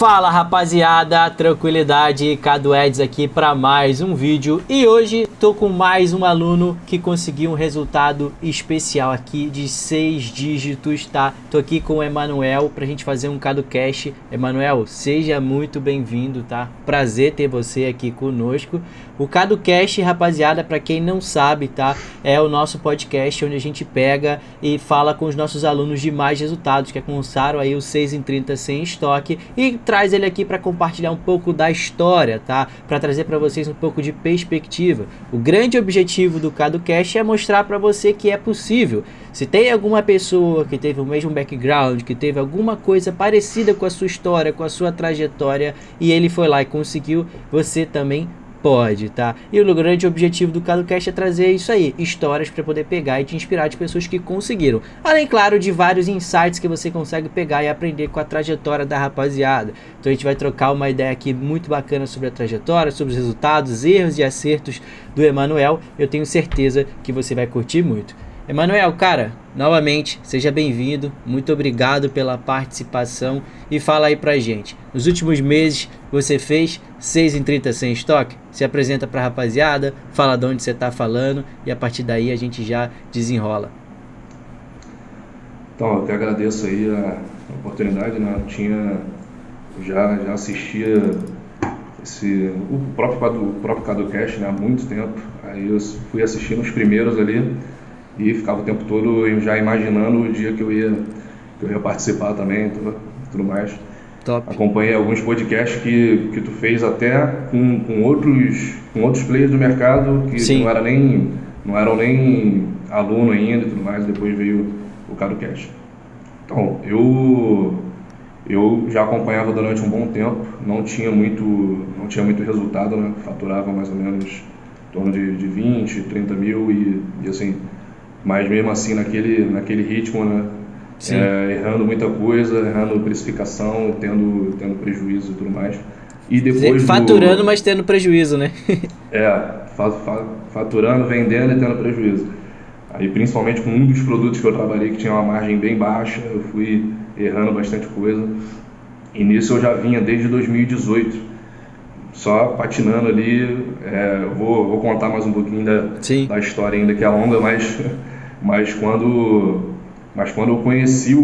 Fala rapaziada, tranquilidade, Cadu Eds aqui para mais um vídeo e hoje tô com mais um aluno que conseguiu um resultado especial aqui de 6 dígitos, tá? Tô aqui com o Emanuel pra gente fazer um CaduCast. Emanuel, seja muito bem-vindo, tá? Prazer ter você aqui conosco. O CaduCast, rapaziada, para quem não sabe, tá? É o nosso podcast onde a gente pega e fala com os nossos alunos de mais resultados que alcançaram aí o 6 em 30 sem estoque e traz ele aqui para compartilhar um pouco da história, tá? Para trazer para vocês um pouco de perspectiva. O grande objetivo do CaduCast é mostrar para você que é possível. Se tem alguma pessoa que teve o mesmo background, que teve alguma coisa parecida com a sua história, com a sua trajetória, e ele foi lá e conseguiu, você também pode, tá? E o grande objetivo do CaduCast é trazer isso aí, histórias para poder pegar e te inspirar de pessoas que conseguiram. Além, claro, de vários insights que você consegue pegar e aprender com a trajetória da rapaziada. Então a gente vai trocar uma ideia aqui muito bacana sobre a trajetória, sobre os resultados, erros e acertos do Emanuel. Eu tenho certeza que você vai curtir muito. Emanuel, cara, novamente, seja bem-vindo, muito obrigado pela participação e fala aí pra gente, nos últimos meses você fez 6 em 30 sem estoque? Se apresenta pra rapaziada, fala de onde você tá falando e a partir daí a gente já desenrola. Então, eu que agradeço aí a oportunidade, né? Já assistia o próprio CaduCast, né, há muito tempo, aí eu fui assistindo os primeiros ali, e ficava o tempo todo já imaginando o dia que eu ia participar também, tudo mais. Top. Acompanhei alguns podcasts que tu fez até com outros players do mercado que não eram nem aluno ainda e tudo mais. Depois veio o CaduCast. Então, eu já acompanhava durante um bom tempo, não tinha muito resultado, né? Faturava mais ou menos em torno de 20, 30 mil e assim. Mas mesmo assim naquele ritmo, né? Errando muita coisa, errando precificação, tendo prejuízo e tudo mais. E depois faturando, mas tendo prejuízo, né? Faturando, vendendo e tendo prejuízo. Aí principalmente com um dos produtos que eu trabalhei que tinha uma margem bem baixa, eu fui errando bastante coisa. E nisso eu já vinha desde 2018. Só patinando ali, vou contar mais um pouquinho da história ainda, que é longa, mas quando eu conheci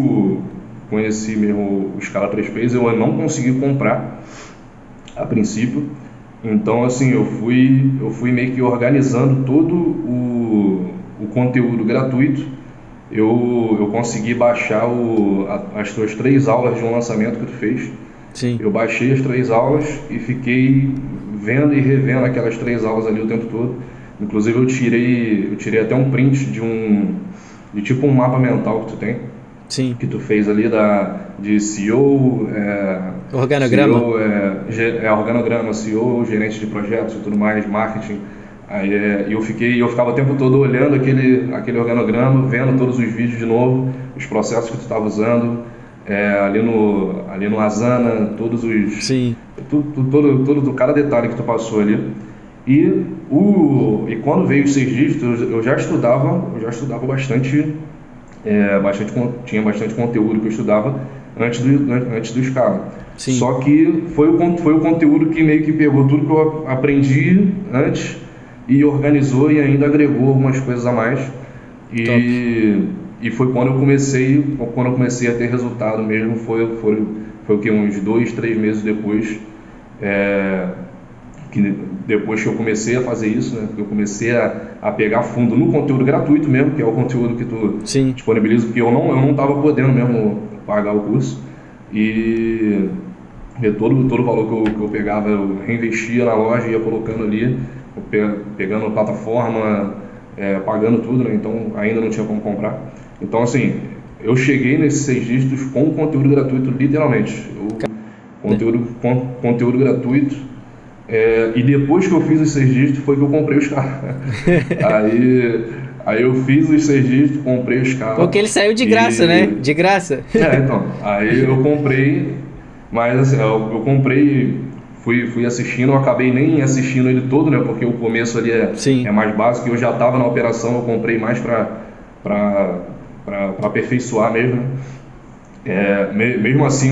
mesmo o Scala 3Ps, eu não consegui comprar a princípio. Então assim, eu fui meio que organizando todo o conteúdo gratuito. Eu consegui baixar as tuas 3 aulas de um lançamento que tu fez. Sim. Eu baixei as 3 aulas e fiquei vendo e revendo aquelas 3 aulas ali o tempo todo. Inclusive eu tirei até um print de tipo um mapa mental que tu tem. Sim. Que tu fez ali de CEO, organograma. Organograma, CEO, gerente de projetos e tudo mais, marketing. Aí eu ficava o tempo todo olhando aquele organograma, vendo todos os vídeos de novo, os processos que tu estava usando. Ali no Asana, todos os... Sim. Todo cada detalhe que tu passou ali. E quando veio os 6 dígitos, eu já estudava bastante, tinha bastante conteúdo que eu estudava antes do Scala. Sim. Só que foi o conteúdo que meio que pegou tudo que eu aprendi antes e organizou e ainda agregou algumas coisas a mais. E foi quando eu comecei a ter resultado mesmo, foi o que, uns 2, 3 meses depois, depois que eu comecei a fazer isso, né? Eu comecei a pegar fundo no conteúdo gratuito mesmo, que é o conteúdo que tu disponibiliza, porque eu não estava podendo mesmo pagar o curso, e todo o valor que eu pegava, eu reinvestia na loja, ia colocando ali, pegando a plataforma, pagando tudo, né? Então ainda não tinha como comprar. Então assim, eu cheguei nesses 6 dígitos com o conteúdo gratuito, literalmente. Conteúdo gratuito. E depois que eu fiz os 6 dígitos foi que eu comprei os carros. Aí eu fiz os 6 dígitos, comprei os carros. Porque ele saiu de graça, né? De graça. Então. Aí eu comprei, mas assim, eu comprei, fui assistindo, eu acabei nem assistindo ele todo, né? Porque o começo ali é mais básico, eu já estava na operação, eu comprei mais para aperfeiçoar mesmo. Mesmo assim,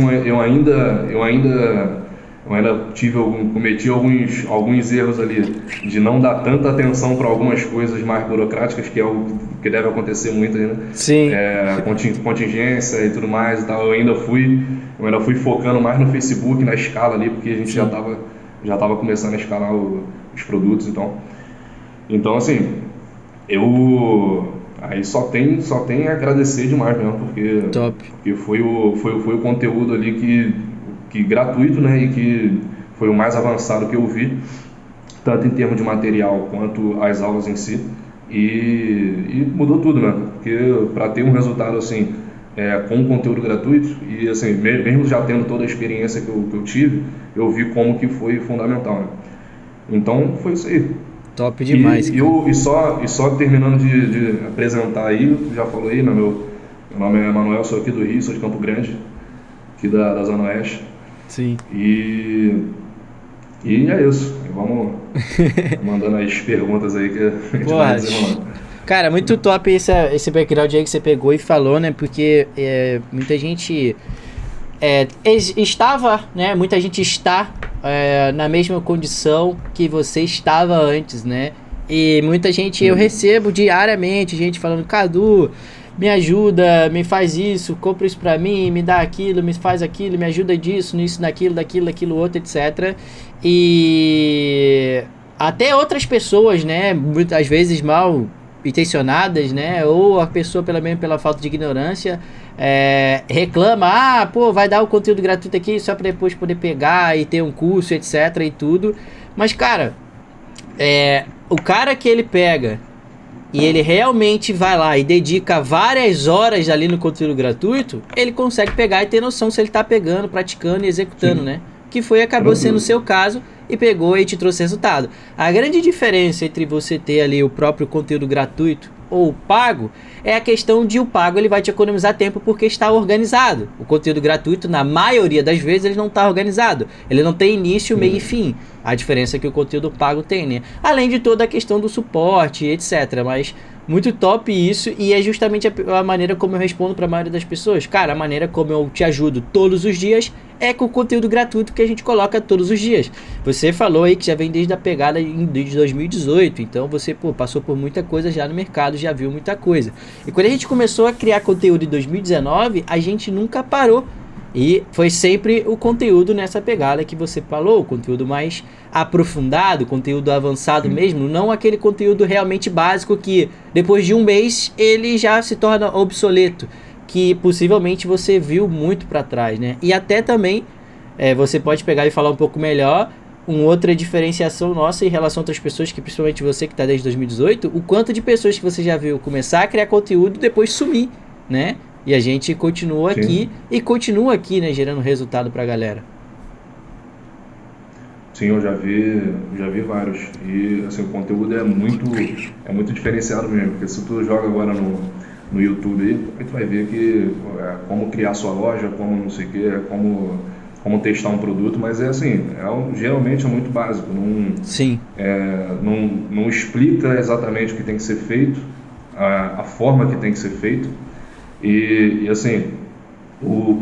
cometi alguns erros ali, de não dar tanta atenção para algumas coisas mais burocráticas, que é o que deve acontecer muito aí, né? Sim. Contingência e tudo mais e tal. Eu ainda fui focando mais no Facebook, na escala ali, porque a gente Sim. já tava começando a escalar os produtos, então assim, eu aí só tem a agradecer demais mesmo, Top. porque foi o conteúdo ali que gratuito, né, e que foi o mais avançado que eu vi, tanto em termos de material quanto as aulas em si, e mudou tudo, né, porque para ter um resultado assim, com conteúdo gratuito, e assim, mesmo já tendo toda a experiência que eu tive, eu vi como que foi fundamental, né? Então foi isso aí. Top demais, cara. E só terminando de apresentar aí, já falou aí, né, meu nome é Manuel, sou aqui do Rio, sou de Campo Grande, aqui da Zona Oeste. Sim. E é isso. Vamos mandando as perguntas aí que a gente vai Porra, desenrolando. cara, muito top esse background aí que você pegou e falou, né? Porque muita gente estava, né? Muita gente está na mesma condição que você estava antes, né? E muita gente, eu recebo diariamente gente falando: Cadu, me ajuda, me faz isso, compra isso pra mim, me dá aquilo, me faz aquilo, me ajuda disso, nisso, daquilo outro, etc. E até outras pessoas, né, muitas vezes mal intencionadas, né, ou a pessoa pela falta de ignorância, reclama: pô, vai dar o conteúdo gratuito aqui só para depois poder pegar e ter um curso, etc. e tudo. Mas, cara, o cara que ele pega e ele realmente vai lá e dedica várias horas ali no conteúdo gratuito, ele consegue pegar e ter noção se ele tá pegando, praticando e executando, né? Que acabou sendo o seu caso, e pegou e te trouxe resultado. A grande diferença entre você ter ali o próprio conteúdo gratuito ou pago é a questão de o pago ele vai te economizar tempo porque está organizado. O conteúdo gratuito, na maioria das vezes, ele não está organizado. Ele não tem início, meio e fim. A diferença é que o conteúdo pago tem, né? Além de toda a questão do suporte, etc. Mas muito top isso, e é justamente a maneira como eu respondo para a maioria das pessoas. Cara, a maneira como eu te ajudo todos os dias é com o conteúdo gratuito que a gente coloca todos os dias. Você falou aí que já vem desde a pegada desde 2018, então você passou por muita coisa já no mercado, já viu muita coisa. E quando a gente começou a criar conteúdo em 2019, a gente nunca parou. E foi sempre o conteúdo nessa pegada que você falou, o conteúdo mais aprofundado, conteúdo avançado mesmo, não aquele conteúdo realmente básico que depois de um mês ele já se torna obsoleto, que possivelmente você viu muito para trás, né? E até também você pode pegar e falar um pouco melhor, outra diferenciação nossa em relação a outras pessoas, que principalmente você que está desde 2018, o quanto de pessoas que você já viu começar a criar conteúdo e depois sumir, né? E a gente continua aqui e continua aqui, né, gerando resultado pra galera. Sim, eu já vi vários. E assim, o conteúdo é muito diferenciado mesmo, porque se tu joga agora no YouTube aí tu vai ver que como criar sua loja, como não sei o que, como testar um produto, mas geralmente é muito básico, Sim. Não explica exatamente o que tem que ser feito, a forma que tem que ser feito. E assim, o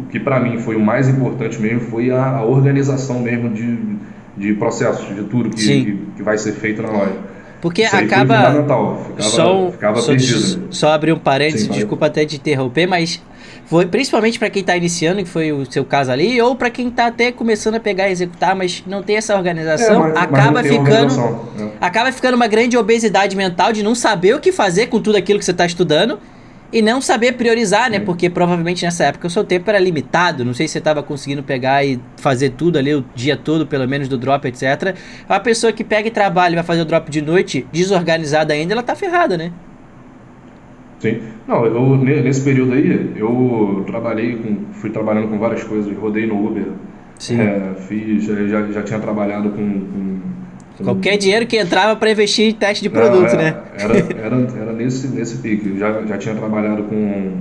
que para mim foi o mais importante mesmo foi a organização mesmo de processos, de tudo que vai ser feito na loja. Porque isso aí acaba. Foi fundamental, ficava perdido. Só abrir um parênteses, Sim, desculpa até te interromper, mas foi principalmente para quem está iniciando, que foi o seu caso ali, ou para quem está até começando a pegar e executar, mas não tem essa organização, mas não tem organização, né? Acaba ficando uma grande obesidade mental de não saber o que fazer com tudo aquilo que você está estudando. E não saber priorizar, né? Porque provavelmente nessa época o seu tempo era limitado. Não sei se você estava conseguindo pegar e fazer tudo ali o dia todo, pelo menos do drop, etc. A pessoa que pega e trabalha e vai fazer o drop de noite, desorganizada ainda, ela tá ferrada, né? Sim. Não, nesse período aí, fui trabalhando com várias coisas. Rodei no Uber. Sim. Já tinha trabalhado com qualquer dinheiro que entrava para investir em teste de produto, né? Era nesse pique. Já tinha trabalhado com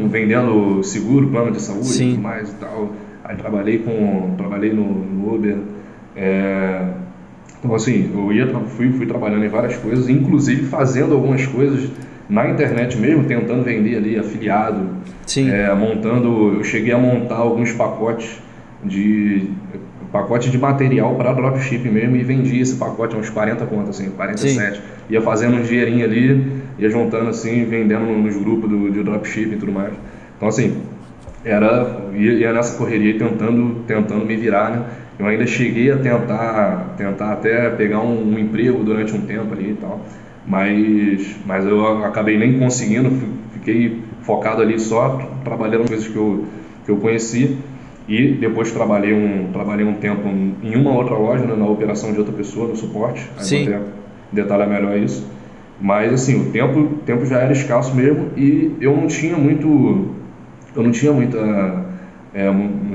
vendendo seguro, plano de saúde. Sim. E tudo mais e tal. Aí trabalhei no Uber. Então assim, fui trabalhando em várias coisas, inclusive fazendo algumas coisas na internet mesmo, tentando vender ali afiliado, eu cheguei a montar alguns pacotes de material para dropshipping mesmo e vendia esse pacote a uns 40 contas, assim, 47. Ia fazendo um dinheirinho ali, ia juntando assim, vendendo nos grupos de dropshipping e tudo mais. Então assim, ia nessa correria tentando me virar, né? Eu ainda cheguei a tentar até pegar um emprego durante um tempo ali e tal, mas eu acabei nem conseguindo, fiquei focado ali só trabalhando coisas que eu conheci. E depois trabalhei um tempo em uma outra loja, né, na operação de outra pessoa, no suporte. Aí vou até detalhar melhor isso. Mas assim, o tempo já era escasso mesmo e eu não tinha não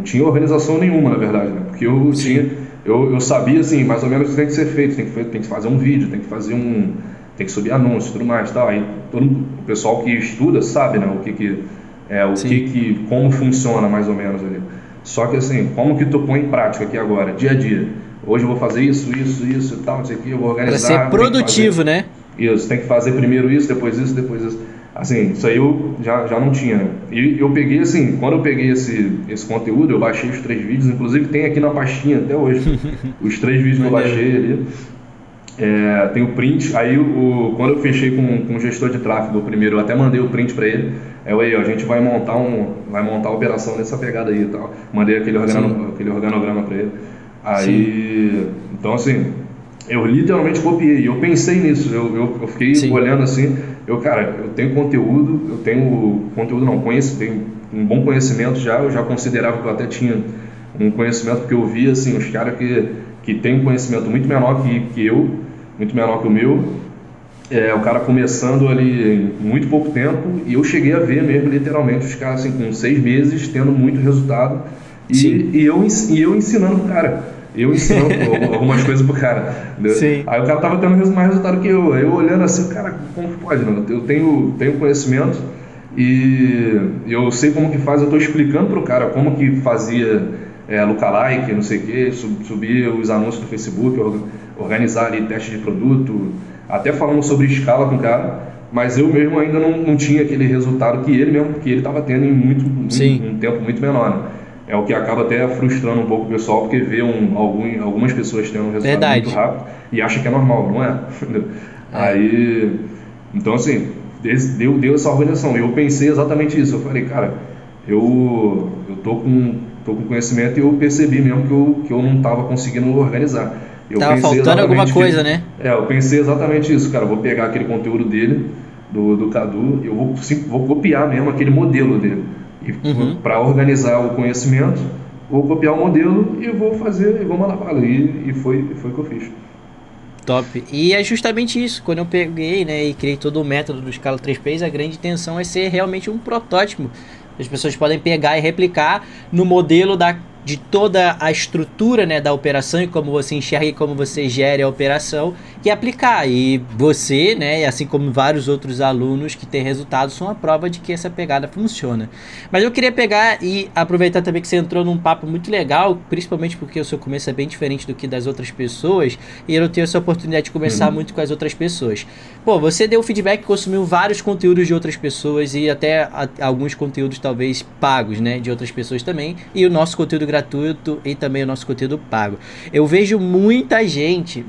tinha organização nenhuma, na verdade, né? Porque eu sabia assim, mais ou menos o que tem que ser feito, tem que fazer um vídeo, tem que subir anúncio e tudo mais, tal. Aí o pessoal que estuda sabe, né, como funciona mais ou menos ali. Só que assim, como que tu põe em prática aqui agora, dia a dia? Hoje eu vou fazer isso e tal, não sei o que, eu vou organizar. Para ser produtivo, né? Isso, tem que fazer primeiro isso, depois isso, depois isso. Assim, isso aí eu já não tinha, né? E eu peguei assim, quando eu peguei esse conteúdo, eu baixei os 3 vídeos, inclusive tem aqui na pastinha até hoje, os 3 vídeos que eu baixei ali. Tem o print, aí quando eu fechei com o gestor de tráfego, o primeiro, eu até mandei o print para ele. A gente vai montar a operação nessa pegada aí e tal. Mandei aquele organograma para ele. Aí, então assim, eu literalmente copiei, eu pensei nisso, eu fiquei olhando assim, eu tenho conteúdo, tenho um bom conhecimento já, eu já considerava que eu até tinha um conhecimento, porque eu via assim, os caras que têm um conhecimento muito menor que eu, muito menor que o meu, o cara começando ali em muito pouco tempo, e eu cheguei a ver mesmo, literalmente, os caras assim, com 6 meses, tendo muito resultado, e eu ensinando pro cara. Eu ensinando algumas coisas pro cara. Aí o cara tava tendo mais resultado que eu. Aí eu olhando assim, cara, como que pode, mano? Eu tenho conhecimento e eu sei como que faz, eu tô explicando pro cara como que fazia lookalike, não sei o que, subir os anúncios do Facebook, organizar ali teste de produto, até falando sobre escala com o cara, mas eu mesmo ainda não tinha aquele resultado que ele tava tendo em um tempo muito menor, né? É o que acaba até frustrando um pouco o pessoal, porque vê algumas pessoas tendo um resultado muito rápido e acha que é normal, não é? Aí, então assim, deu essa organização. Eu pensei exatamente isso. Eu falei, cara, eu tô com conhecimento e eu percebi mesmo que eu não estava conseguindo organizar. Tava faltando alguma coisa, né? Eu pensei exatamente isso, cara. Eu vou pegar aquele conteúdo dele, do Cadu, eu vou copiar mesmo aquele modelo dele. Para organizar o conhecimento, vou copiar o modelo e vou fazer, e vou mandar para ali. E foi o que eu fiz. Top. E é justamente isso, quando eu peguei, né, e criei todo o método do Scala 3Ps, a grande intenção é ser realmente um protótipo. As pessoas podem pegar e replicar no modelo de toda a estrutura, né, da operação e como você enxerga e como você gere a operação e aplicar. E você, né, assim como vários outros alunos que têm resultados, são a prova de que essa pegada funciona. Mas eu queria pegar e aproveitar também que você entrou num papo muito legal, principalmente porque o seu começo é bem diferente do que das outras pessoas e eu não tenho essa oportunidade de conversar muito com as outras pessoas. Pô, você deu feedback, consumiu vários conteúdos de outras pessoas e até alguns conteúdos talvez pagos, né, de outras pessoas também, e o nosso conteúdo gratuito e também o nosso conteúdo pago. Eu vejo muita gente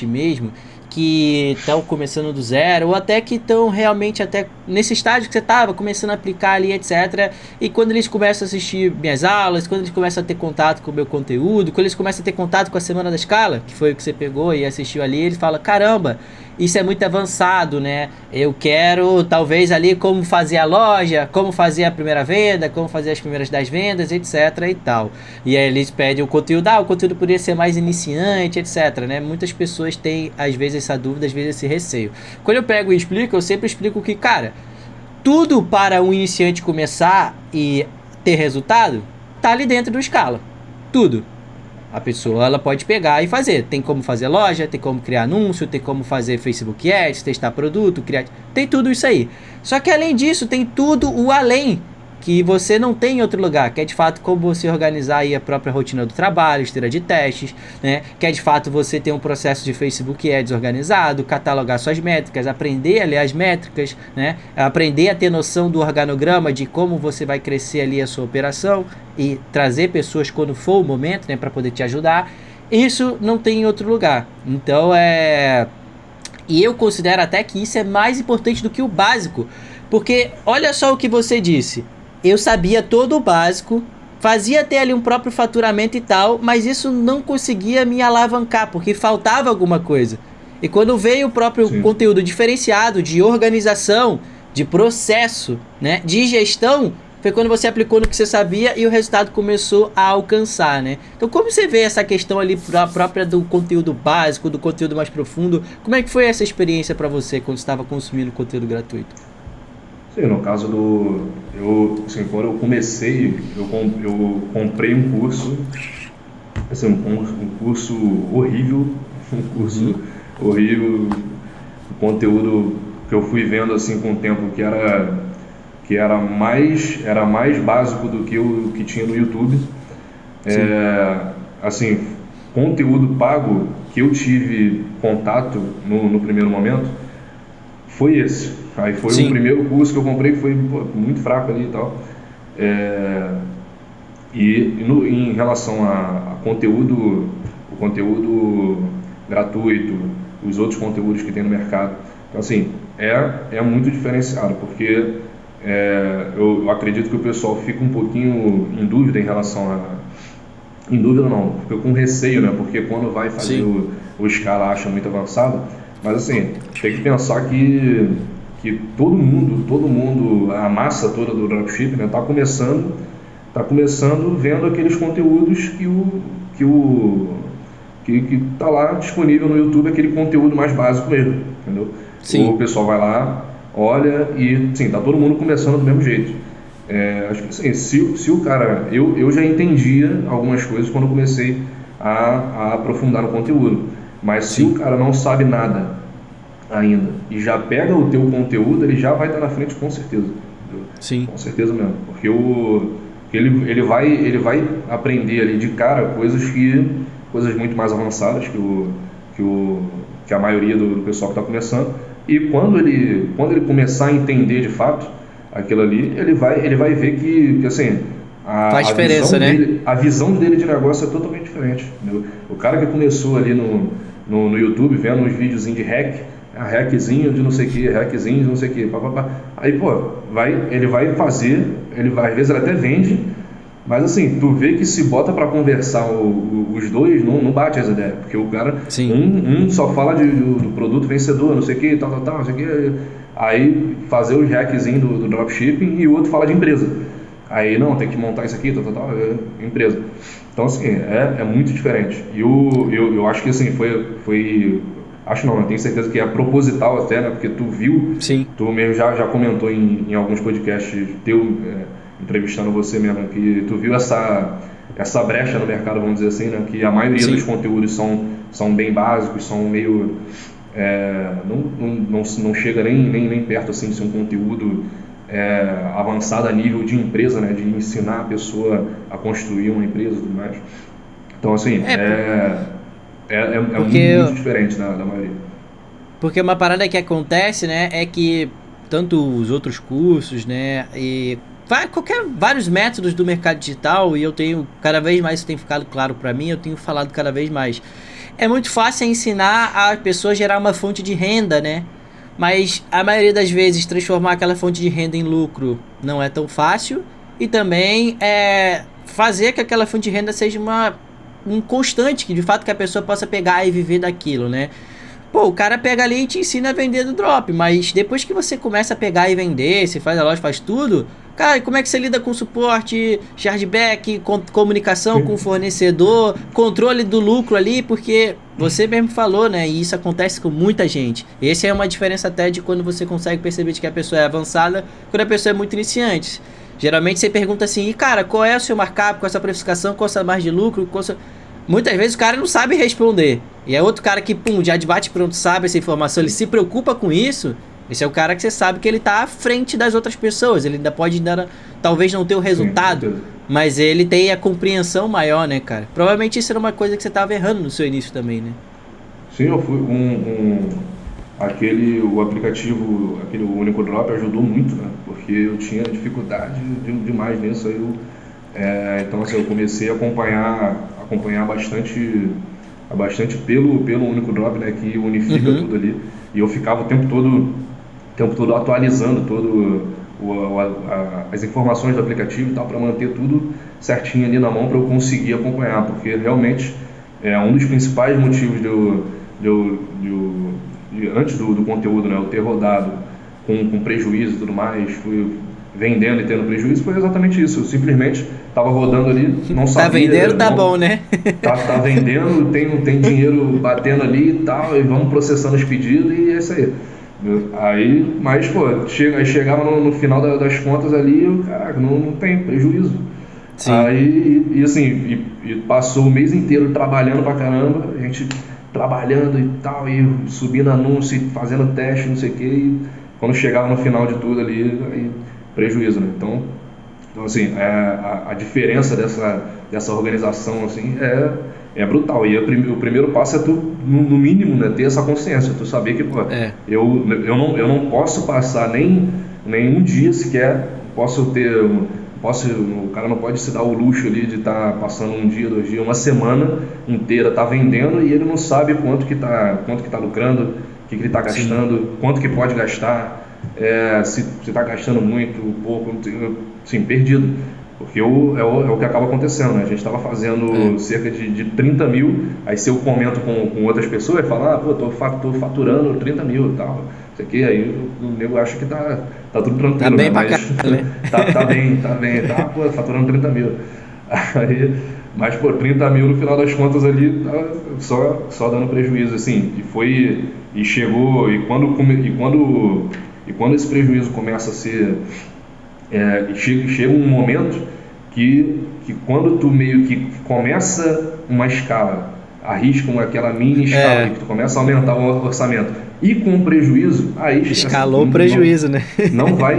mesmo, que estão começando do zero, ou até que estão realmente até nesse estágio que você estava, começando a aplicar ali, etc. E quando eles começam a assistir minhas aulas, quando eles começam a ter contato com o meu conteúdo, quando eles começam a ter contato com a Semana da Scala, que foi o que você pegou e assistiu ali, eles falam, caramba, isso é muito avançado, né? Eu quero, talvez, ali como fazer a loja, como fazer a primeira venda, como fazer as primeiras 10 vendas, etc. e tal. E aí eles pedem o conteúdo, o conteúdo poderia ser mais iniciante, etc. né? Muitas pessoas têm, às vezes, essa dúvida, às vezes, esse receio. Quando eu pego e explico, eu sempre explico que, cara, tudo para um iniciante começar e ter resultado, tá ali dentro do Scala. Tudo. A pessoa, ela pode pegar e fazer. Tem como fazer loja, tem como criar anúncio, tem como fazer Facebook Ads, testar produto, criar... Tem tudo isso aí. Só que além disso, tem tudo o além. que você não tem em outro lugar, que é de fato como você organizar aí a própria rotina do trabalho, esteira de testes, né? Que é de fato você ter um processo de Facebook Ads organizado, catalogar suas métricas, aprender a ler as métricas, né? Aprender a ter noção do organograma, de como você vai crescer ali a sua operação e trazer pessoas quando for o momento, né, para poder te ajudar. Isso não tem em outro lugar. Então e eu considero até que isso é mais importante do que o básico, porque olha só o que você disse. Eu sabia todo o básico, fazia até ali um próprio faturamento e tal, mas isso não conseguia me alavancar, porque faltava alguma coisa. E quando veio o próprio Sim. conteúdo diferenciado de organização, de processo, né, de gestão, foi quando você aplicou no que você sabia e o resultado começou a alcançar, né? Então como você vê essa questão ali própria do conteúdo básico, do conteúdo mais profundo? Como é que foi essa experiência para você quando estava consumindo conteúdo gratuito? Sim, no caso assim, quando eu comecei, eu comprei um curso, assim, um curso horrível, um curso horrível, o conteúdo que eu fui vendo assim com o tempo que era mais básico do que o que tinha no YouTube. Assim, conteúdo pago que eu tive contato no primeiro momento foi esse. Aí foi Sim. o primeiro curso que eu comprei, que foi muito fraco ali e tal. Em relação a conteúdo, o conteúdo gratuito, os outros conteúdos que tem no mercado, então assim, é muito diferenciado, porque eu acredito que o pessoal fica um pouquinho em dúvida em relação em dúvida não, fica com receio, né? Porque quando vai fazer o escala acha muito avançado, mas assim, tem que pensar que todo mundo, a massa toda do dropshipping, né, tá começando vendo aqueles conteúdos que tá lá disponível no YouTube, aquele conteúdo mais básico mesmo, entendeu? Sim. O pessoal vai lá, olha e, sim, tá todo mundo começando do mesmo jeito. Acho que assim, se o cara... Eu já entendia algumas coisas quando eu comecei a aprofundar no conteúdo, mas se o cara não sabe nada ainda e já pega o teu conteúdo, ele já vai estar na frente com certeza. Entendeu? Sim. Com certeza mesmo, porque ele vai aprender ali de cara coisas muito mais avançadas que a maioria do pessoal que está começando, e quando ele começar a entender de fato aquilo ali, ele vai ver que assim, faz diferença, né? A visão dele de negócio é totalmente diferente, entendeu? O cara que começou ali no YouTube vendo uns videozinhos de hackzinho de não sei o que, hackzinho de não sei o que, aí ele vai fazer, às vezes ele até vende, mas assim, tu vê que se bota para conversar os dois, não bate as ideias, porque o cara, um só fala do produto vencedor, não sei o que, tal, não sei o que, aí fazer os hackzinhos do dropshipping, e o outro fala de empresa, aí não, tem que montar isso aqui, tal, empresa. Então assim, é muito diferente, e eu acho que assim, acho não, eu tenho certeza que é proposital até, né? Porque tu viu, tu mesmo já comentou em alguns podcasts teu, entrevistando você mesmo, que tu viu essa brecha no mercado, vamos dizer assim, né? Que a maioria dos conteúdos são bem básicos, são meio... não chega nem perto assim, de ser um conteúdo avançado a nível de empresa, né? De ensinar a pessoa a construir uma empresa e tudo mais. Então assim, muito diferente da maioria. Porque uma parada que acontece, né, é que tanto os outros cursos, né, e vários métodos do mercado digital, e eu tenho, cada vez mais isso tem ficado claro para mim, eu tenho falado cada vez mais. É muito fácil ensinar a pessoa a gerar uma fonte de renda, né, mas a maioria das vezes transformar aquela fonte de renda em lucro não é tão fácil, e também fazer que aquela fonte de renda seja um constante, que de fato que a pessoa possa pegar e viver daquilo, né? Pô, o cara pega ali e te ensina a vender do drop, mas depois que você começa a pegar e vender, você faz a loja, faz tudo, cara, como é que você lida com suporte, chargeback, comunicação com o fornecedor, controle do lucro ali, porque você mesmo falou, né, e isso acontece com muita gente. Essa é uma diferença até de quando você consegue perceber de que a pessoa é avançada, quando a pessoa é muito iniciante. Geralmente você pergunta assim, e cara, qual é o seu markup, qual é a sua precificação, qual é a sua margem de lucro, muitas vezes o cara não sabe responder. E é outro cara que, já de bate pronto sabe essa informação, ele se preocupa com isso, Esse é o cara que você sabe que ele tá à frente das outras pessoas. Ele ainda pode talvez não ter o resultado, mas ele tem a compreensão maior, né, cara? Provavelmente isso era uma coisa que você tava errando no seu início também, né? Sim, eu fui o aplicativo, aquele Único Drop ajudou muito, né? Porque eu tinha dificuldade demais nisso. Então assim, eu comecei a acompanhar bastante pelo Único Drop, né? Que unifica tudo ali. E eu ficava o tempo todo atualizando as informações do aplicativo e tal, para manter tudo certinho ali na mão para eu conseguir acompanhar, porque realmente é um dos principais motivos antes do conteúdo, né, eu ter rodado com prejuízo e tudo mais, fui vendendo e tendo prejuízo, foi exatamente isso. Eu simplesmente estava rodando ali, não sabia. Tá vendendo, tá bom, né? Tá vendendo, tem dinheiro batendo ali e tal, e vamos processando os pedidos e é isso aí. Mas, pô, aí chegava no final das contas ali, caraca, não tem prejuízo. Sim. Aí, assim, passou o mês inteiro trabalhando pra caramba, a gente trabalhando e tal, e subindo anúncio, fazendo teste, não sei o que, e quando chegava no final de tudo ali, aí prejuízo, né? Então assim, a diferença dessa organização, assim, é brutal. E o primeiro passo é tu, no mínimo, né, ter essa consciência, tu saber que, pô, eu não posso passar nem um dia sequer, o cara não pode se dar o luxo ali de estar passando um dia, 2 dias, uma semana inteira, tá vendendo e ele não sabe quanto que tá lucrando, o que ele tá gastando, sim, quanto que pode gastar, se tá gastando muito, pouco, assim, perdido. Porque é o que acaba acontecendo, né? A gente estava fazendo cerca de 30 mil, aí se eu comento com outras pessoas, fala, pô, tô faturando 30 mil e tal, isso aqui, aí o nego acha que tá tudo tranquilo, tá bem, né? Mas né? tá bem, pô, faturando 30 mil. Aí, mas, pô, 30 mil no final das contas ali, tá só dando prejuízo, assim, quando esse prejuízo começa a ser... chega um momento que quando tu meio que começa uma escala, arrisca aquela mini escala, que tu começa a aumentar o orçamento e com prejuízo, aí escalou o prejuízo, né? Não vai,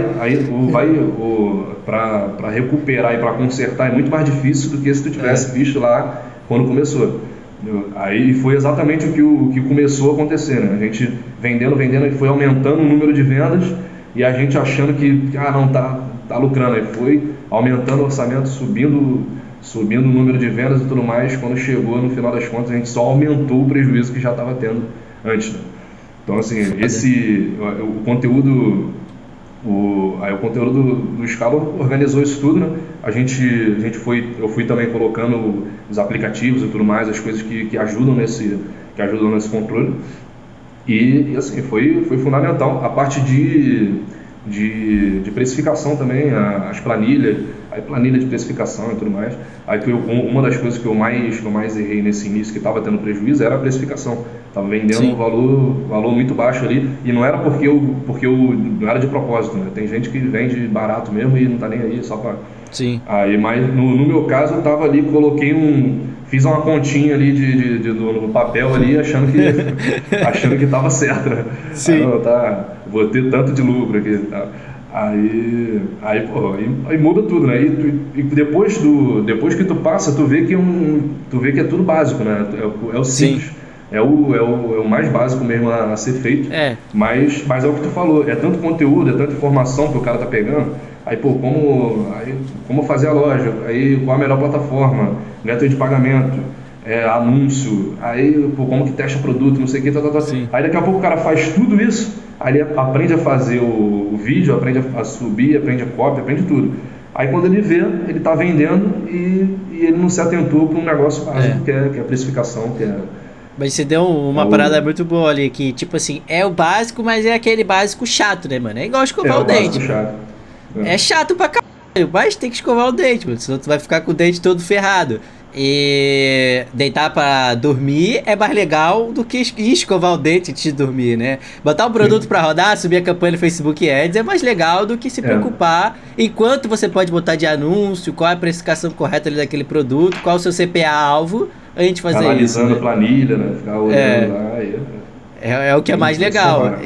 para recuperar e para consertar é muito mais difícil do que se tu tivesse visto lá quando começou. Aí foi exatamente o que começou a acontecer, né? A gente vendendo e foi aumentando o número de vendas e a gente achando que não tá lucrando. Aí foi aumentando o orçamento, subindo o número de vendas e tudo mais. Quando chegou no final das contas, a gente só aumentou o prejuízo que já estava tendo antes, né? Então, assim, o conteúdo do Scala organizou isso tudo, né? Eu fui também colocando os aplicativos e tudo mais, as coisas que ajudam nesse controle. E assim, foi fundamental. A parte de precificação também, as planilha de precificação e tudo mais. Aí uma das coisas que eu mais errei nesse início, que estava tendo prejuízo, era a precificação. Estava vendendo um valor muito baixo ali, e não era porque eu não era de propósito, né? Tem gente que vende barato mesmo e não está nem aí, só para... Sim. Aí, mas no meu caso, eu estava ali, fiz uma continha ali no papel ali, achando que estava certo, né? Sim. Vou ter tanto de lucro aqui, tá? Aí muda tudo, né? E depois que tu passa, tu vê que é tudo básico, né? É o simples. Sim. É o mais básico mesmo a ser feito. Mas é o que tu falou, é tanto conteúdo, é tanta informação que o cara tá pegando. Aí, pô, como fazer a loja, aí qual a melhor plataforma, método de pagamento, anúncio, aí, pô, como que testa produto, não sei o que, Aí daqui a pouco o cara faz tudo isso, aí ele aprende a fazer o vídeo, aprende a subir, aprende a copy, aprende tudo. Aí quando ele vê, ele tá vendendo e ele não se atentou para um negócio básico, que é a precificação, Mas você deu uma parada muito boa ali, que tipo assim, é o básico, mas é aquele básico chato, né, mano? É igual escovar o dente. Chato. É chato pra caralho, mas tem que escovar o dente, mano, senão tu vai ficar com o dente todo ferrado. E deitar pra dormir é mais legal do que escovar o dente antes de dormir, né? Botar um produto pra rodar, subir a campanha no Facebook Ads é mais legal do que se preocupar enquanto você pode botar de anúncio, qual é a precificação correta ali daquele produto, qual é o seu CPA-alvo, a gente fazer analisando isso, né? a planilha, né? Ficar olhando lá. É o que é mais legal.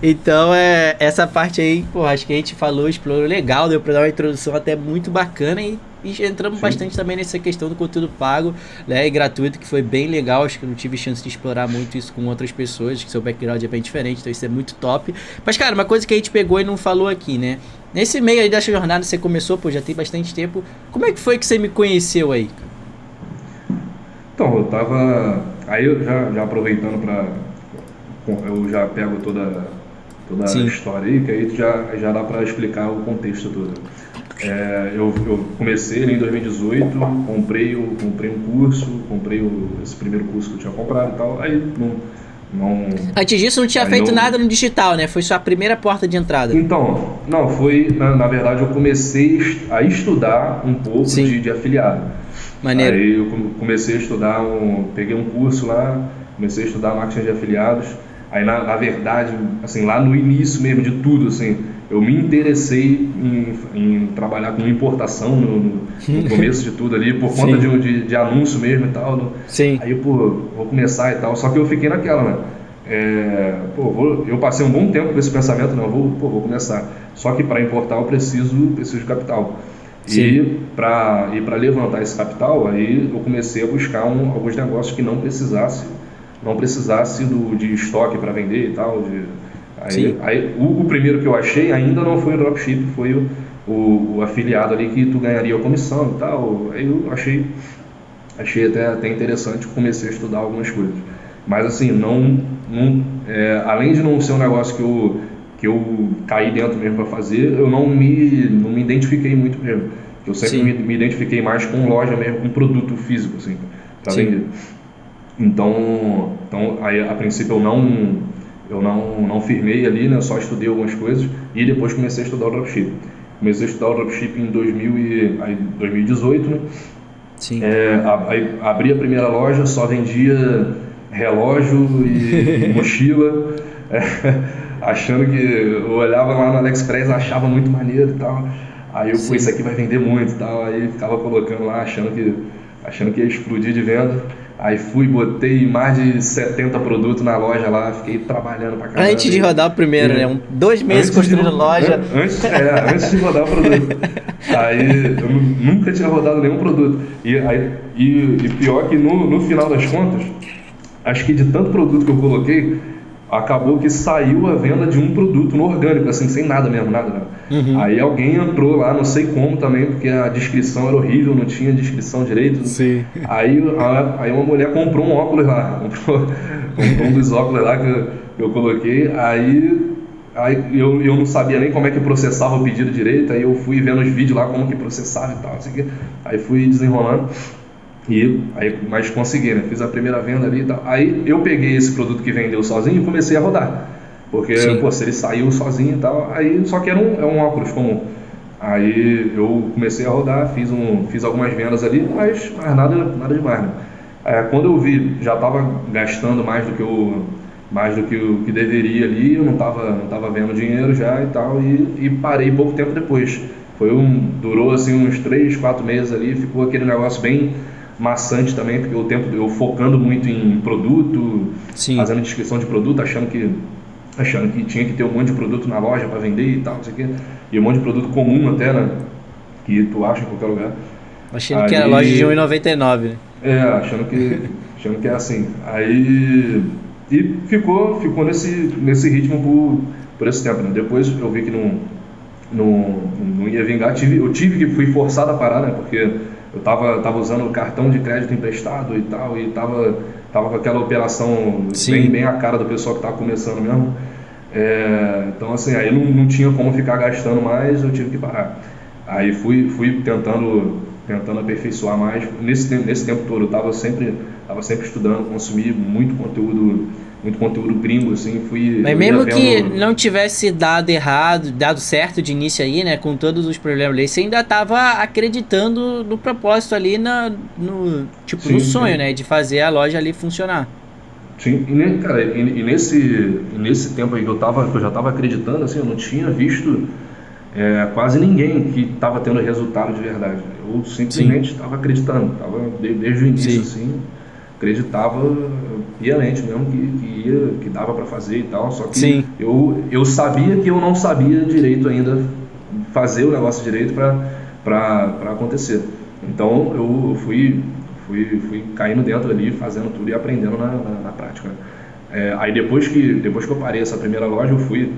Então, essa parte aí, pô, acho que a gente falou, explorou legal, deu pra dar uma introdução até muito bacana e entramos Sim. bastante também nessa questão do conteúdo pago, né, e gratuito, que foi bem legal. Acho que eu não tive chance de explorar muito isso com outras pessoas, que seu background é bem diferente, então isso é muito top. Mas, cara, uma coisa que a gente pegou e não falou aqui, né, nesse meio aí dessa jornada você começou, pô, já tem bastante tempo, como é que foi que você me conheceu aí? Então, eu tava. Aí eu já aproveitando para. Eu já pego toda a Sim, história aí, que aí já dá para explicar o contexto todo. Eu comecei ali em 2018, comprei um curso, esse primeiro curso que eu tinha comprado e tal, aí não, antes disso não tinha aí feito não, nada no digital, né, foi sua primeira porta de entrada. então, não, foi, na verdade eu comecei a estudar um pouco Sim, de afiliado. maneiro. Aí eu comecei a estudar, peguei um curso lá, comecei a estudar marketing de afiliados. Aí na verdade, assim, lá no início mesmo de tudo, assim, eu me interessei em trabalhar com importação no começo de tudo ali, por conta Sim, de anúncio mesmo e tal. sim, Aí eu, pô, vou começar e tal. Só que eu fiquei naquela, né? Eu passei um bom tempo com esse pensamento, não, vou começar. Só que para importar eu preciso de capital. sim, E para levantar esse capital, aí eu comecei a buscar alguns negócios que não precisasse de estoque para vender e tal. sim. Aí o primeiro que eu achei ainda não foi o dropship, foi o afiliado ali que tu ganharia a comissão e tal. Aí eu achei até interessante, comecei a estudar algumas coisas. Mas assim, além de não ser um negócio que eu caí dentro mesmo para fazer, eu não me identifiquei muito mesmo. Eu sempre Sim, me identifiquei mais com loja mesmo, com produto físico, assim, para sim. vender. Então aí, a princípio eu não firmei ali, né? Só estudei algumas coisas e depois comecei a estudar o dropship. Comecei a estudar o dropship em 2018, né? Sim. Aí abri a primeira loja, só vendia relógio e mochila, achando que eu olhava lá no AliExpress, achava muito maneiro e tal. Aí pô, isso Sim. aqui vai vender muito e tal. Aí ficava colocando lá, achando que ia explodir de venda. Aí botei mais de 70 produtos na loja lá, fiquei trabalhando pra Antes caramba. de rodar o primeiro, né? E 2 meses antes de, construindo loja. antes de rodar o produto. Aí eu nunca tinha rodado nenhum produto. E pior que no final das contas, acho que de tanto produto que eu coloquei, acabou que saiu a venda de um produto no orgânico, assim, sem nada mesmo, nada. Uhum. Aí alguém entrou lá, não sei como também, porque a descrição era horrível, não tinha descrição direito. Sim. Aí uma mulher comprou um óculos lá, comprou um dos óculos lá que eu coloquei, aí eu não sabia nem como é que processava o pedido direito, aí eu fui vendo os vídeos lá como que processava e tal, assim, aí fui desenrolando. Mas consegui, né? Fiz a primeira venda ali e tal. Aí eu peguei esse produto que vendeu sozinho e comecei a rodar. Porque, Sim. pô, se ele saiu sozinho e tal, aí só que é um óculos comum. Aí eu comecei a rodar, fiz algumas vendas ali, mas nada demais, né? Quando eu vi, já estava gastando mais do que o que deveria ali, eu não tava vendo dinheiro já e tal, e parei pouco tempo depois. Durou assim uns 3, 4 meses ali, ficou aquele negócio bem maçante também, porque o tempo eu focando muito em produto, Sim. fazendo descrição de produto, achando que tinha que ter um monte de produto na loja para vender e tal, não sei o quê. E um monte de produto comum até, né? Que tu acha em qualquer lugar. Achando que era loja de Aí, 1,99, né? achando que é assim. Aí, e ficou nesse ritmo por esse tempo, né? Depois eu vi que não ia vingar. Fui forçado a parar, né? Porque eu tava usando o cartão de crédito emprestado e tal, e tava com aquela operação Sim. bem a cara do pessoal que tava começando mesmo. Então assim, aí não tinha como ficar gastando mais, eu tive que parar. Aí fui tentando aperfeiçoar mais. Nesse tempo todo eu tava sempre estudando, consumi muito conteúdo gringo, assim, Mas eu ia mesmo que vendo. não tivesse dado errado, dado certo de início aí, né? Com todos os problemas ali, você ainda tava acreditando no propósito ali, no Sim, sonho, sim. né? De fazer a loja ali funcionar. Sim, cara, nesse tempo aí que que eu já estava acreditando, assim, eu não tinha visto quase ninguém que estava tendo resultado de verdade. Eu Sim, simplesmente estava acreditando, desde o início, sim. assim, acreditava piamente mesmo que dava para fazer e tal, só que Sim. eu sabia que eu não sabia direito ainda fazer o negócio direito para acontecer. Então eu fui caindo dentro ali, fazendo tudo e aprendendo na prática. Aí depois que eu parei essa primeira loja, eu fui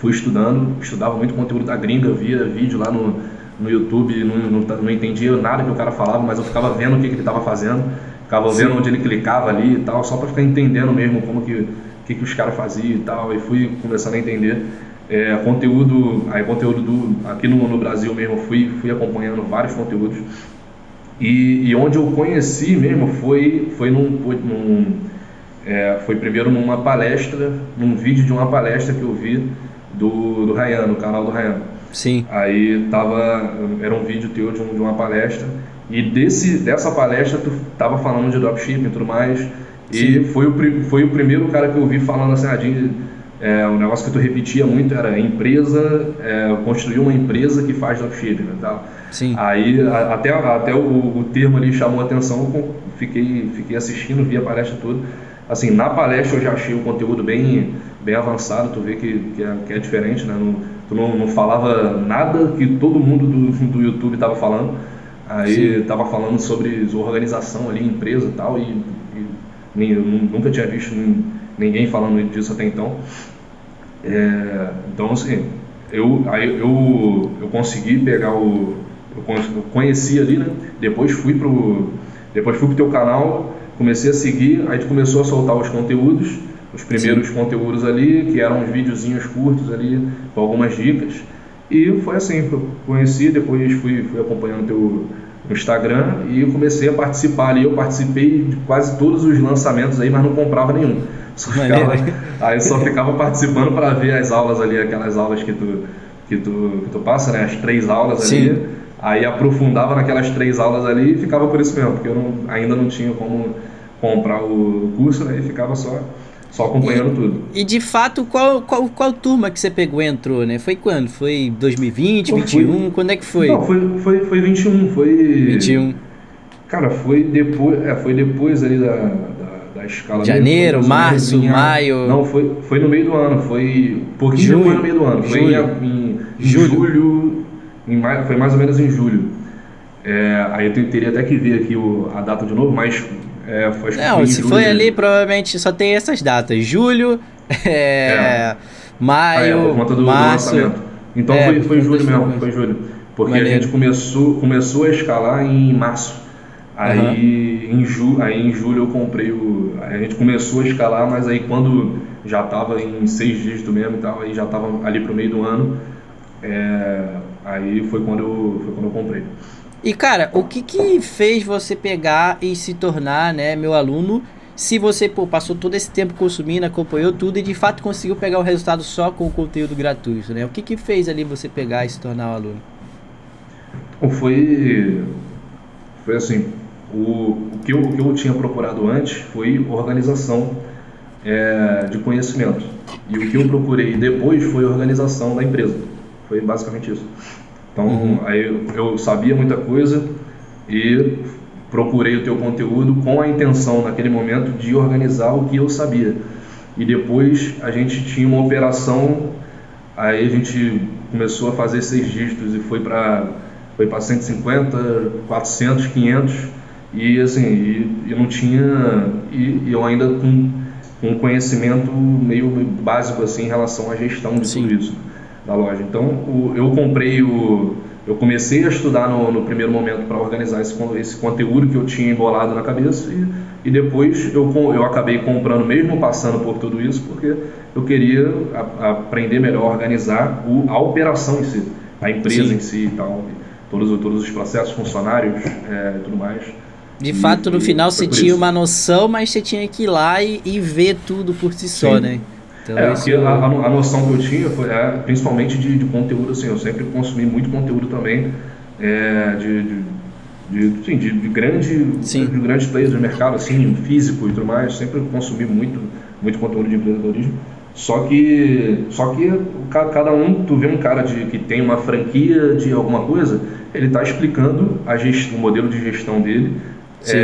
estudava muito conteúdo da gringa, via vídeo lá no YouTube, não entendia nada que o cara falava, mas eu ficava vendo o que ele estava fazendo, ficava vendo onde ele clicava ali e tal, só para ficar entendendo mesmo como que os caras faziam e tal, e fui começando a entender. Conteúdo aqui no Brasil mesmo, fui acompanhando vários conteúdos, e onde eu conheci mesmo foi primeiro numa palestra, num vídeo de uma palestra que eu vi do Ryan, no canal do Ryan. Sim. Aí era um vídeo teu de uma palestra, e dessa palestra tu tava falando de dropshipping e tudo mais. Sim. E foi o primeiro cara que eu vi falando assim, um negócio que tu repetia muito era construir uma empresa que faz dropshipping e tal. Sim. Aí até o termo ali chamou a atenção, eu fiquei assistindo, vi a palestra toda. Assim, na palestra eu já achei o conteúdo bem avançado, tu vê que é diferente, né? Tu não falava nada que todo mundo do YouTube estava falando. Aí estava falando sobre organização ali, empresa e tal, e eu nunca tinha visto ninguém falando disso até então. Então, assim, eu consegui pegar eu conheci ali, né? Depois fui pro teu canal, comecei a seguir, aí tu começou a soltar os conteúdos, os primeiros conteúdos ali, que eram uns videozinhos curtos ali, com algumas dicas, e foi assim que eu conheci. Depois fui acompanhando teu Instagram e comecei a participar ali. Eu participei de quase todos os lançamentos aí, mas não comprava nenhum. Só ficava participando para ver as aulas ali, aquelas aulas que tu passa, né? As 3 aulas ali. Aí aprofundava naquelas 3 aulas ali e ficava por isso mesmo, porque eu ainda não tinha como comprar o curso, né? E ficava só acompanhando tudo. E de fato, qual turma que você pegou e entrou, né? Foi quando? Foi 2020, 2021? Quando é que foi? Não, foi 21. 21. Cara, foi depois ali da escala. Janeiro, março, maio. Não, foi no meio do ano, foi pouquinho depois no meio do ano. Foi em julho, foi mais ou menos em julho. Aí eu teria até que ver aqui a data de novo, mas não, se foi ali, provavelmente só tem essas datas. Julho, maio, por conta do lançamento. Então foi julho mesmo, foi julho. Porque a gente começou a escalar em março. Aí em julho eu comprei a gente começou a escalar, mas aí quando já estava em 6 dígitos mesmo e tal, aí já estava ali pro meio do ano, aí foi quando eu comprei. E cara, o que fez você pegar e se tornar, né, meu aluno, se você passou todo esse tempo consumindo, acompanhou tudo e de fato conseguiu pegar o resultado só com o conteúdo gratuito, né? O que fez ali você pegar e se tornar um aluno? Foi assim, o que eu tinha procurado antes foi organização de conhecimento, e o que eu procurei depois foi organização da empresa. Foi basicamente isso. Então, aí eu sabia muita coisa e procurei o teu conteúdo com a intenção, naquele momento, de organizar o que eu sabia. E depois a gente tinha uma operação, aí a gente começou a fazer 6 dígitos e foi para 150, 400, 500, e assim, eu não tinha, e eu ainda com um conhecimento meio básico assim em relação à gestão de tudo isso da loja. Então eu comecei a estudar no primeiro momento para organizar esse conteúdo que eu tinha embolado na cabeça, e depois eu acabei comprando, mesmo passando por tudo isso, porque eu queria aprender melhor a organizar a operação em si, a empresa em si e tal, todos os processos, funcionários e tudo mais. De fato, no final você tinha uma noção, mas você tinha que ir lá e ver tudo por si só, né? Então, porque a noção que eu tinha foi principalmente de conteúdo, assim, eu sempre consumi muito conteúdo também de grandes players do mercado, assim, físico e tudo mais, sempre consumi muito conteúdo de empreendedorismo. Só que cada um, tu vê um cara que tem uma franquia de alguma coisa, ele está explicando o modelo de gestão dele Sim.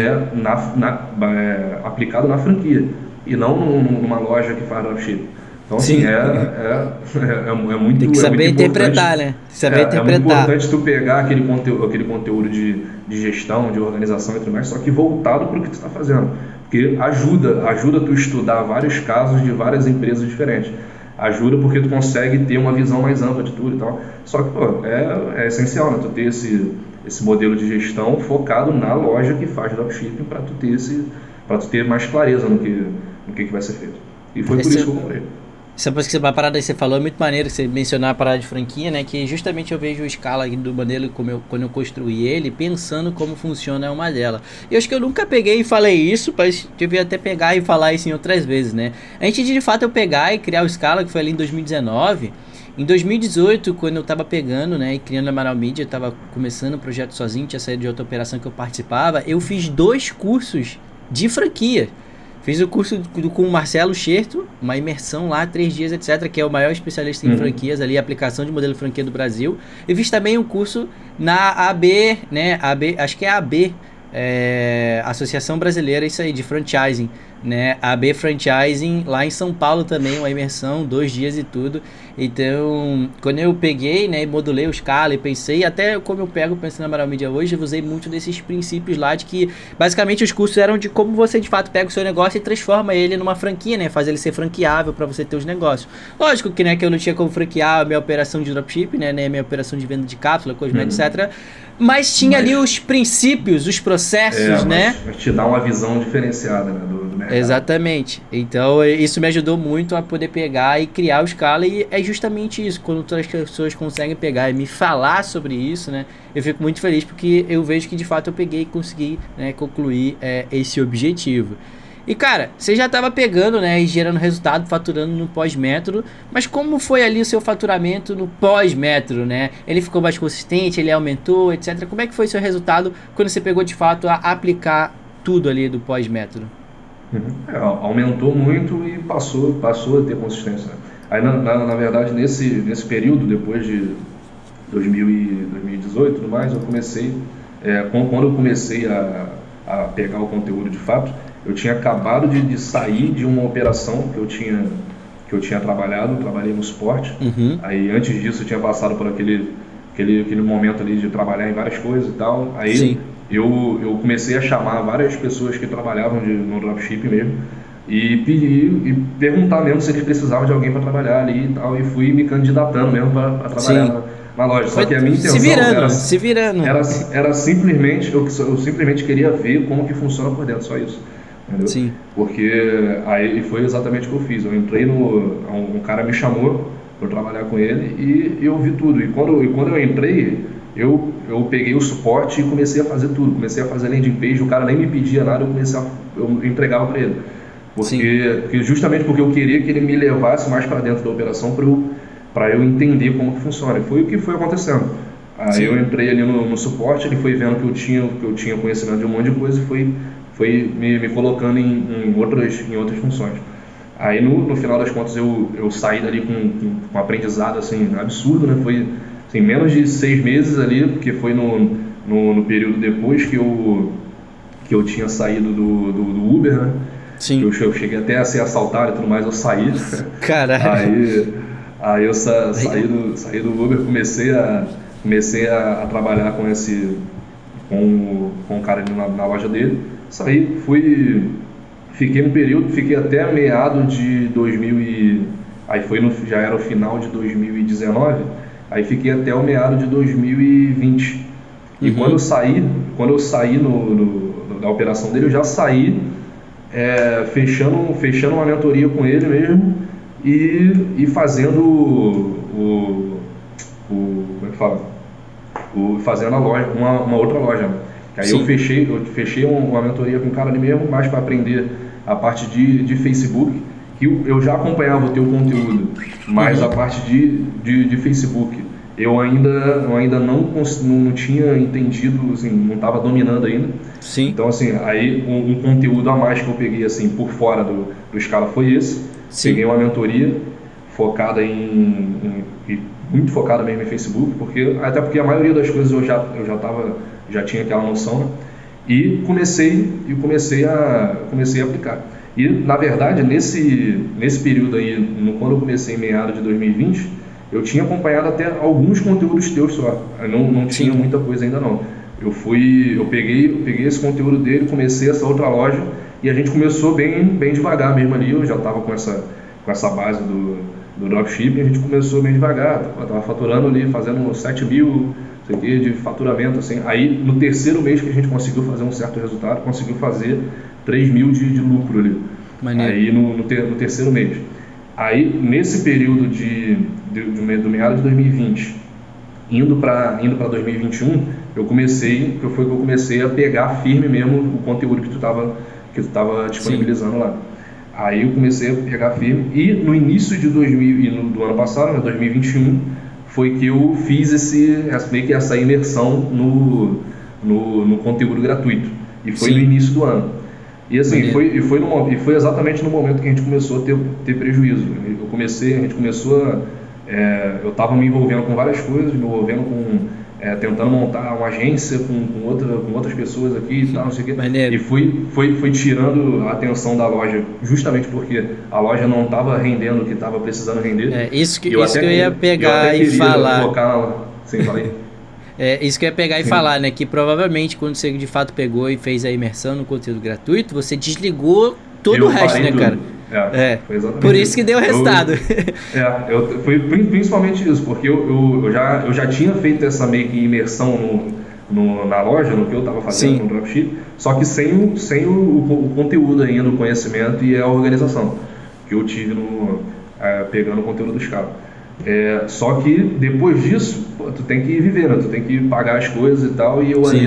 aplicado na franquia e não numa loja que faz dropship. Então, assim, Sim. Tem que é muito saber importante. interpretar, né? Tem que saber É muito interpretar. importante tu pegar aquele conteúdo de gestão, de organização e tudo mais, só que voltado para o que tu está fazendo. Porque ajuda tu estudar vários casos de várias empresas diferentes. Ajuda porque tu consegue ter uma visão mais ampla de tudo e tal. Só que, pô, é essencial, né? Tu ter esse modelo de gestão focado na loja que faz dropshipping para tu ter mais clareza no que vai ser feito. E foi por isso Esse, que eu comprei. Uma parada que você falou é muito maneiro, que você mencionar a parada de franquia, né? Que justamente eu vejo a escala aqui do modelo quando eu construí ele, pensando como funciona uma dela. Eu acho que eu nunca peguei e falei isso, mas devia até pegar e falar isso em outras vezes, né? Antes de fato eu pegar e criar o Scala, que foi ali em 2019, em 2018, quando eu tava pegando, né, e criando a Amaral Media, eu tava começando o projeto sozinho, tinha saído de outra operação que eu participava, eu fiz 2 cursos de franquia. Fiz o curso com o Marcelo Scherto, uma imersão lá, 3 dias, etc., que é o maior especialista em Uhum. franquias ali, aplicação de modelo de franquia do Brasil. E fiz também um curso na AB, né? AB, acho que é a AB, Associação Brasileira, isso aí, de franchising, né? AB Franchising, lá em São Paulo também, uma imersão, 2 dias e tudo. Então, quando eu peguei, né, e modulei o Scala e pensei, até como eu pego pensando na Amaral Media hoje, eu usei muito desses princípios lá de que, basicamente, os cursos eram de como você, de fato, pega o seu negócio e transforma ele numa franquia, né, faz ele ser franqueável para você ter os negócios. Lógico que, né, que eu não tinha como franquear a minha operação de dropship, né, a minha operação de venda de cápsula, cosméticos, Uhum. etc., mas tinha ali Mas, os princípios, os processos, né? mas te dá uma visão diferenciada, né, do mercado. Exatamente. Então isso me ajudou muito a poder pegar e criar o Scala, e é justamente isso. Quando outras pessoas conseguem pegar e me falar sobre isso, né? Eu fico muito feliz porque eu vejo que de fato eu peguei e consegui, né, concluir esse objetivo. E cara, você já estava pegando, né, e gerando resultado, faturando no pós-método, mas como foi ali o seu faturamento no pós-método, né? Ele ficou mais consistente, ele aumentou, etc. Como é que foi o seu resultado quando você pegou de fato a aplicar tudo ali do pós-método? Uhum. Aumentou muito e passou a ter consistência, né? Aí, na verdade, nesse período, depois de 2018 e tudo mais, eu comecei, quando eu comecei a pegar o conteúdo de fato, eu tinha acabado de sair de uma operação que eu tinha trabalhado, trabalhei no suporte. Uhum. Aí, antes disso, eu tinha passado por aquele momento ali de trabalhar em várias coisas e tal. Aí, Sim. eu comecei a chamar várias pessoas que trabalhavam no dropship mesmo e pedir e perguntar mesmo se eles precisavam de alguém para trabalhar ali e tal, e fui me candidatando mesmo para trabalhar Sim. na loja. Só Foi que a minha se intenção virando, se virando. era simplesmente, eu simplesmente queria ver como que funciona por dentro, só isso, entendeu? Sim. Porque aí foi exatamente o que eu fiz. Eu entrei um cara me chamou para trabalhar com ele e eu vi tudo. E quando eu entrei, eu peguei o suporte e comecei a fazer tudo. Comecei a fazer landing page, o cara nem me pedia nada, eu entregava para ele. Sim. Justamente porque eu queria que ele me levasse mais para dentro da operação para eu entender como que funciona. E foi o que foi acontecendo. Aí eu Sim. entrei ali no suporte, ele foi vendo que eu tinha conhecimento de um monte de coisa e foi me colocando em outras funções. Aí no final das contas eu saí dali com um aprendizado assim, absurdo, né? Foi assim, menos de 6 meses ali, porque foi no período depois que eu tinha saído do Uber, né? Que Sim. eu cheguei até a ser assaltado e tudo mais, eu saí. Caralho. Aí eu saí do Uber, comecei a trabalhar com o cara ali na loja dele. Saí, fiquei um período, fiquei até meado de 2000 aí já era o final de 2019, aí fiquei até o meado de 2020. E Uhum. quando eu saí da operação dele, eu já saí fechando uma mentoria com ele mesmo e fazendo como é que fala? Fazendo a loja, uma outra loja, né? Aí Sim. eu fechei uma mentoria com o cara ali mesmo, mais para aprender a parte de Facebook, que eu já acompanhava o teu conteúdo, mas a Uhum. parte de Facebook eu ainda não tinha entendido, assim, não estava dominando ainda. Sim. Então, assim, aí um conteúdo a mais que eu peguei, assim, por fora do Scala foi esse. Sim. Peguei uma mentoria focada muito focada mesmo em Facebook, até porque a maioria das coisas eu já tinha aquela noção, né? E comecei a aplicar. E, na verdade, nesse período aí, quando eu comecei em meados de 2020, eu tinha acompanhado até alguns conteúdos teus só. Eu não tinha muita coisa ainda não. Eu peguei esse conteúdo dele, comecei essa outra loja e a gente começou bem devagar mesmo ali. Eu já estava com essa base do dropshipping, a gente começou bem devagar. Eu estava faturando ali, fazendo 7 mil de faturamento, assim. Aí no terceiro mês que a gente conseguiu fazer um certo resultado, conseguiu fazer 3 mil de lucro ali. Maneiro. Aí no terceiro mês. Aí nesse período do meado de 2020, indo para 2021, foi que eu comecei a pegar firme mesmo o conteúdo que tu tava disponibilizando lá. Aí eu comecei a pegar firme e no início de do ano passado, né, 2021, foi que eu fiz meio que essa imersão no conteúdo gratuito. E foi no início do ano. E assim, foi exatamente no momento que a gente começou a ter prejuízo. Eu estava me envolvendo com várias coisas, tentando montar uma agência com outras pessoas aqui e tal, não sei o quê. Maneiro. E fui tirando a atenção da loja, justamente porque a loja não estava rendendo o que estava precisando render. Isso que eu ia pegar e falar. Sim, falei. Isso que eu ia pegar e falar, né? Que provavelmente quando você de fato pegou e fez a imersão no conteúdo gratuito, você desligou todo o resto, né, cara? Foi exatamente por isso que deu resultado. Foi principalmente isso, porque eu já tinha feito essa meio que imersão na loja, no que eu estava fazendo no dropship, só que sem o conteúdo ainda, o conhecimento e a organização que eu tive pegando o conteúdo dos caras. Só que depois disso, tu tem que viver, né? Tu tem que pagar as coisas e tal, e eu ali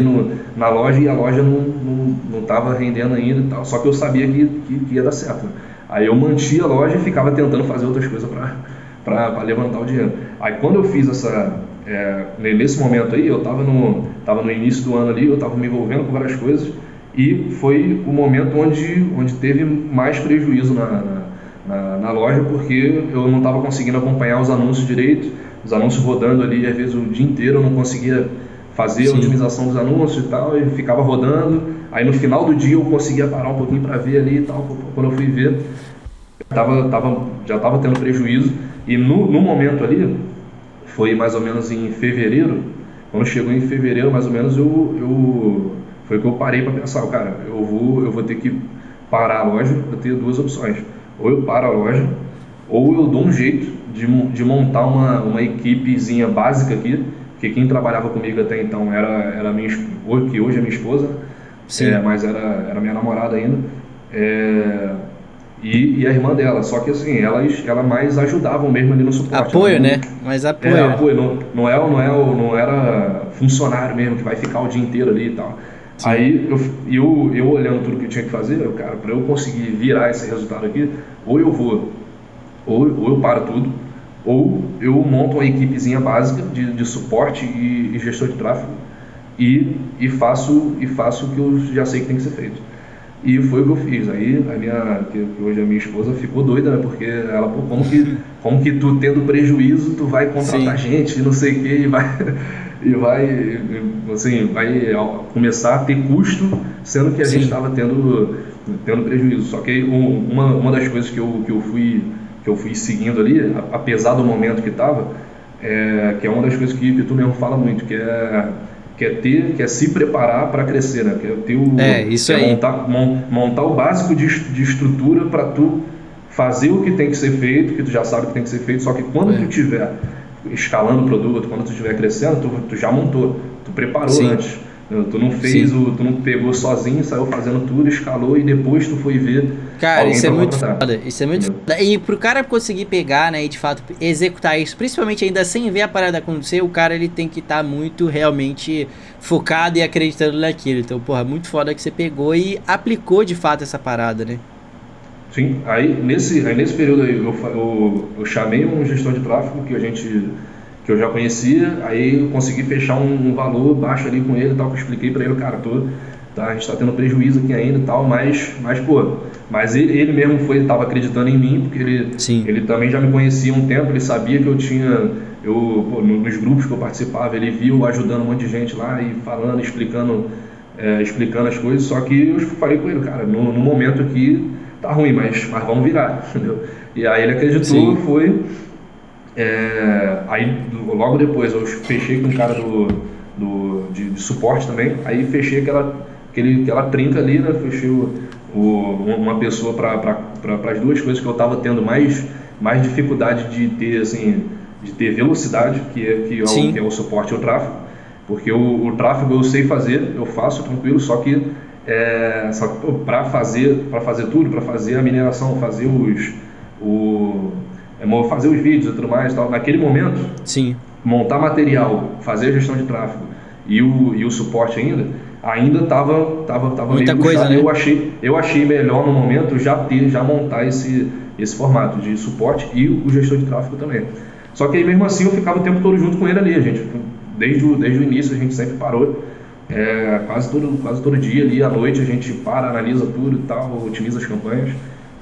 na loja, e a loja não estava rendendo ainda e tal, só que eu sabia que ia dar certo, né? Aí eu mantia a loja e ficava tentando fazer outras coisas para levantar o dinheiro. Aí quando eu fiz nesse momento aí, eu tava no início do ano ali, eu estava me envolvendo com várias coisas, e foi o momento onde teve mais prejuízo na loja, porque eu não estava conseguindo acompanhar os anúncios direito, os anúncios rodando ali, às vezes o dia inteiro eu não conseguia fazer a otimização dos anúncios e tal, e ficava rodando. Aí no final do dia eu conseguia parar um pouquinho para ver ali e tal. Quando eu fui ver, já estava tendo prejuízo, e no momento ali, foi mais ou menos em fevereiro, quando chegou em fevereiro mais ou menos, foi que eu parei para pensar, cara, eu vou ter que parar a loja. Eu tenho duas opções: ou eu paro a loja, ou eu dou um jeito de montar uma equipezinha básica aqui, porque quem trabalhava comigo até então era minha esposa, que hoje é minha esposa, mas era minha namorada ainda, e a irmã dela, só que assim, elas mais ajudavam mesmo ali no suporte. Apoio, né? Mais apoio. Apoio, não era funcionário mesmo, que vai ficar o dia inteiro ali e tal. Sim. Aí eu olhando tudo que eu tinha que fazer, cara, para eu conseguir virar esse resultado aqui, ou eu paro tudo, ou eu monto uma equipezinha básica de suporte e gestor de tráfego e faço o que eu já sei que tem que ser feito. E foi o que eu fiz. Aí que hoje a minha esposa ficou doida, né? Porque ela, pô, como que tu tendo prejuízo, tu vai contratar gente e não sei o que, e vai começar a ter custo, sendo que a gente estava tendo prejuízo. Só que uma das coisas que eu fui seguindo ali, apesar do momento que estava, que é uma das coisas que tu mesmo fala muito, que é se preparar para crescer, né? Montar o básico de estrutura para tu fazer o que tem que ser feito, que tu já sabe que tem que ser feito, só que quando tu estiver escalando o produto, quando tu estiver crescendo, tu já montou, tu preparou antes. Tu não fez tu não pegou sozinho, saiu fazendo tudo, escalou e depois tu foi ver. Cara, isso é muito foda. Isso é muito foda. E pro cara conseguir pegar, né, e de fato executar isso, principalmente ainda sem ver a parada acontecer, o cara ele tem que estar muito realmente focado e acreditando naquilo. Então, porra, muito foda que você pegou e aplicou de fato essa parada, né? Sim, aí nesse período aí eu chamei um gestor de tráfego que eu já conhecia, aí eu consegui fechar um valor baixo ali com ele e tal, que eu expliquei para ele, cara, a gente está tendo prejuízo aqui ainda e tal, mas ele mesmo estava acreditando em mim, porque ele também já me conhecia há um tempo, ele sabia que nos grupos que eu participava, ele viu ajudando um monte de gente lá e falando, explicando explicando as coisas, só que eu falei com ele, cara, no momento aqui tá ruim, mas vamos virar, entendeu? E aí ele acreditou, Sim. foi... aí logo depois eu fechei com um cara de suporte também, aí fechei aquela trinca ali, né? Fechei uma pessoa para as duas coisas que eu estava tendo mais dificuldade de ter, assim, de ter velocidade, que é o suporte e o tráfego, porque o tráfego eu sei fazer, eu faço tranquilo, só que para fazer tudo, para fazer a mineração, fazer fazer os vídeos e tudo mais, tal. Naquele momento, Sim. montar material, fazer a gestão de tráfego e o suporte ainda estava Muita meio coisa, puxado. né? Eu achei melhor no momento já montar esse formato de suporte e o gestor de tráfego também. Só que aí mesmo assim eu ficava o tempo todo junto com ele ali, desde o início a gente sempre parou, quase todo dia ali à noite a gente analisa tudo e tal, otimiza as campanhas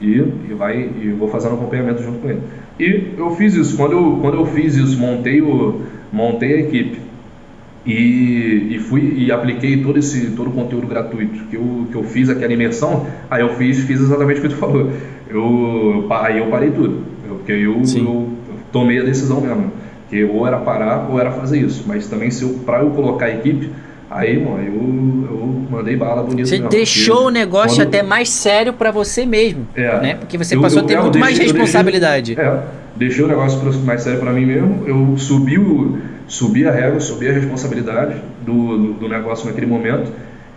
e eu vou fazendo acompanhamento junto com ele. E eu fiz isso, quando eu fiz isso, montei a equipe e fui e apliquei todo o conteúdo gratuito que eu fiz, aquela imersão, aí eu fiz exatamente o que tu falou. Aí eu parei tudo, porque eu tomei a decisão mesmo, que ou era parar ou era fazer isso, mas também para eu colocar a equipe, aí, mano, eu mandei bala bonito Você mesmo. deixou o negócio até mais sério pra você mesmo, né? Porque você passou a ter muito mais responsabilidade. Deixei o negócio mais sério pra mim mesmo. Eu subi a régua, subi a responsabilidade do negócio naquele momento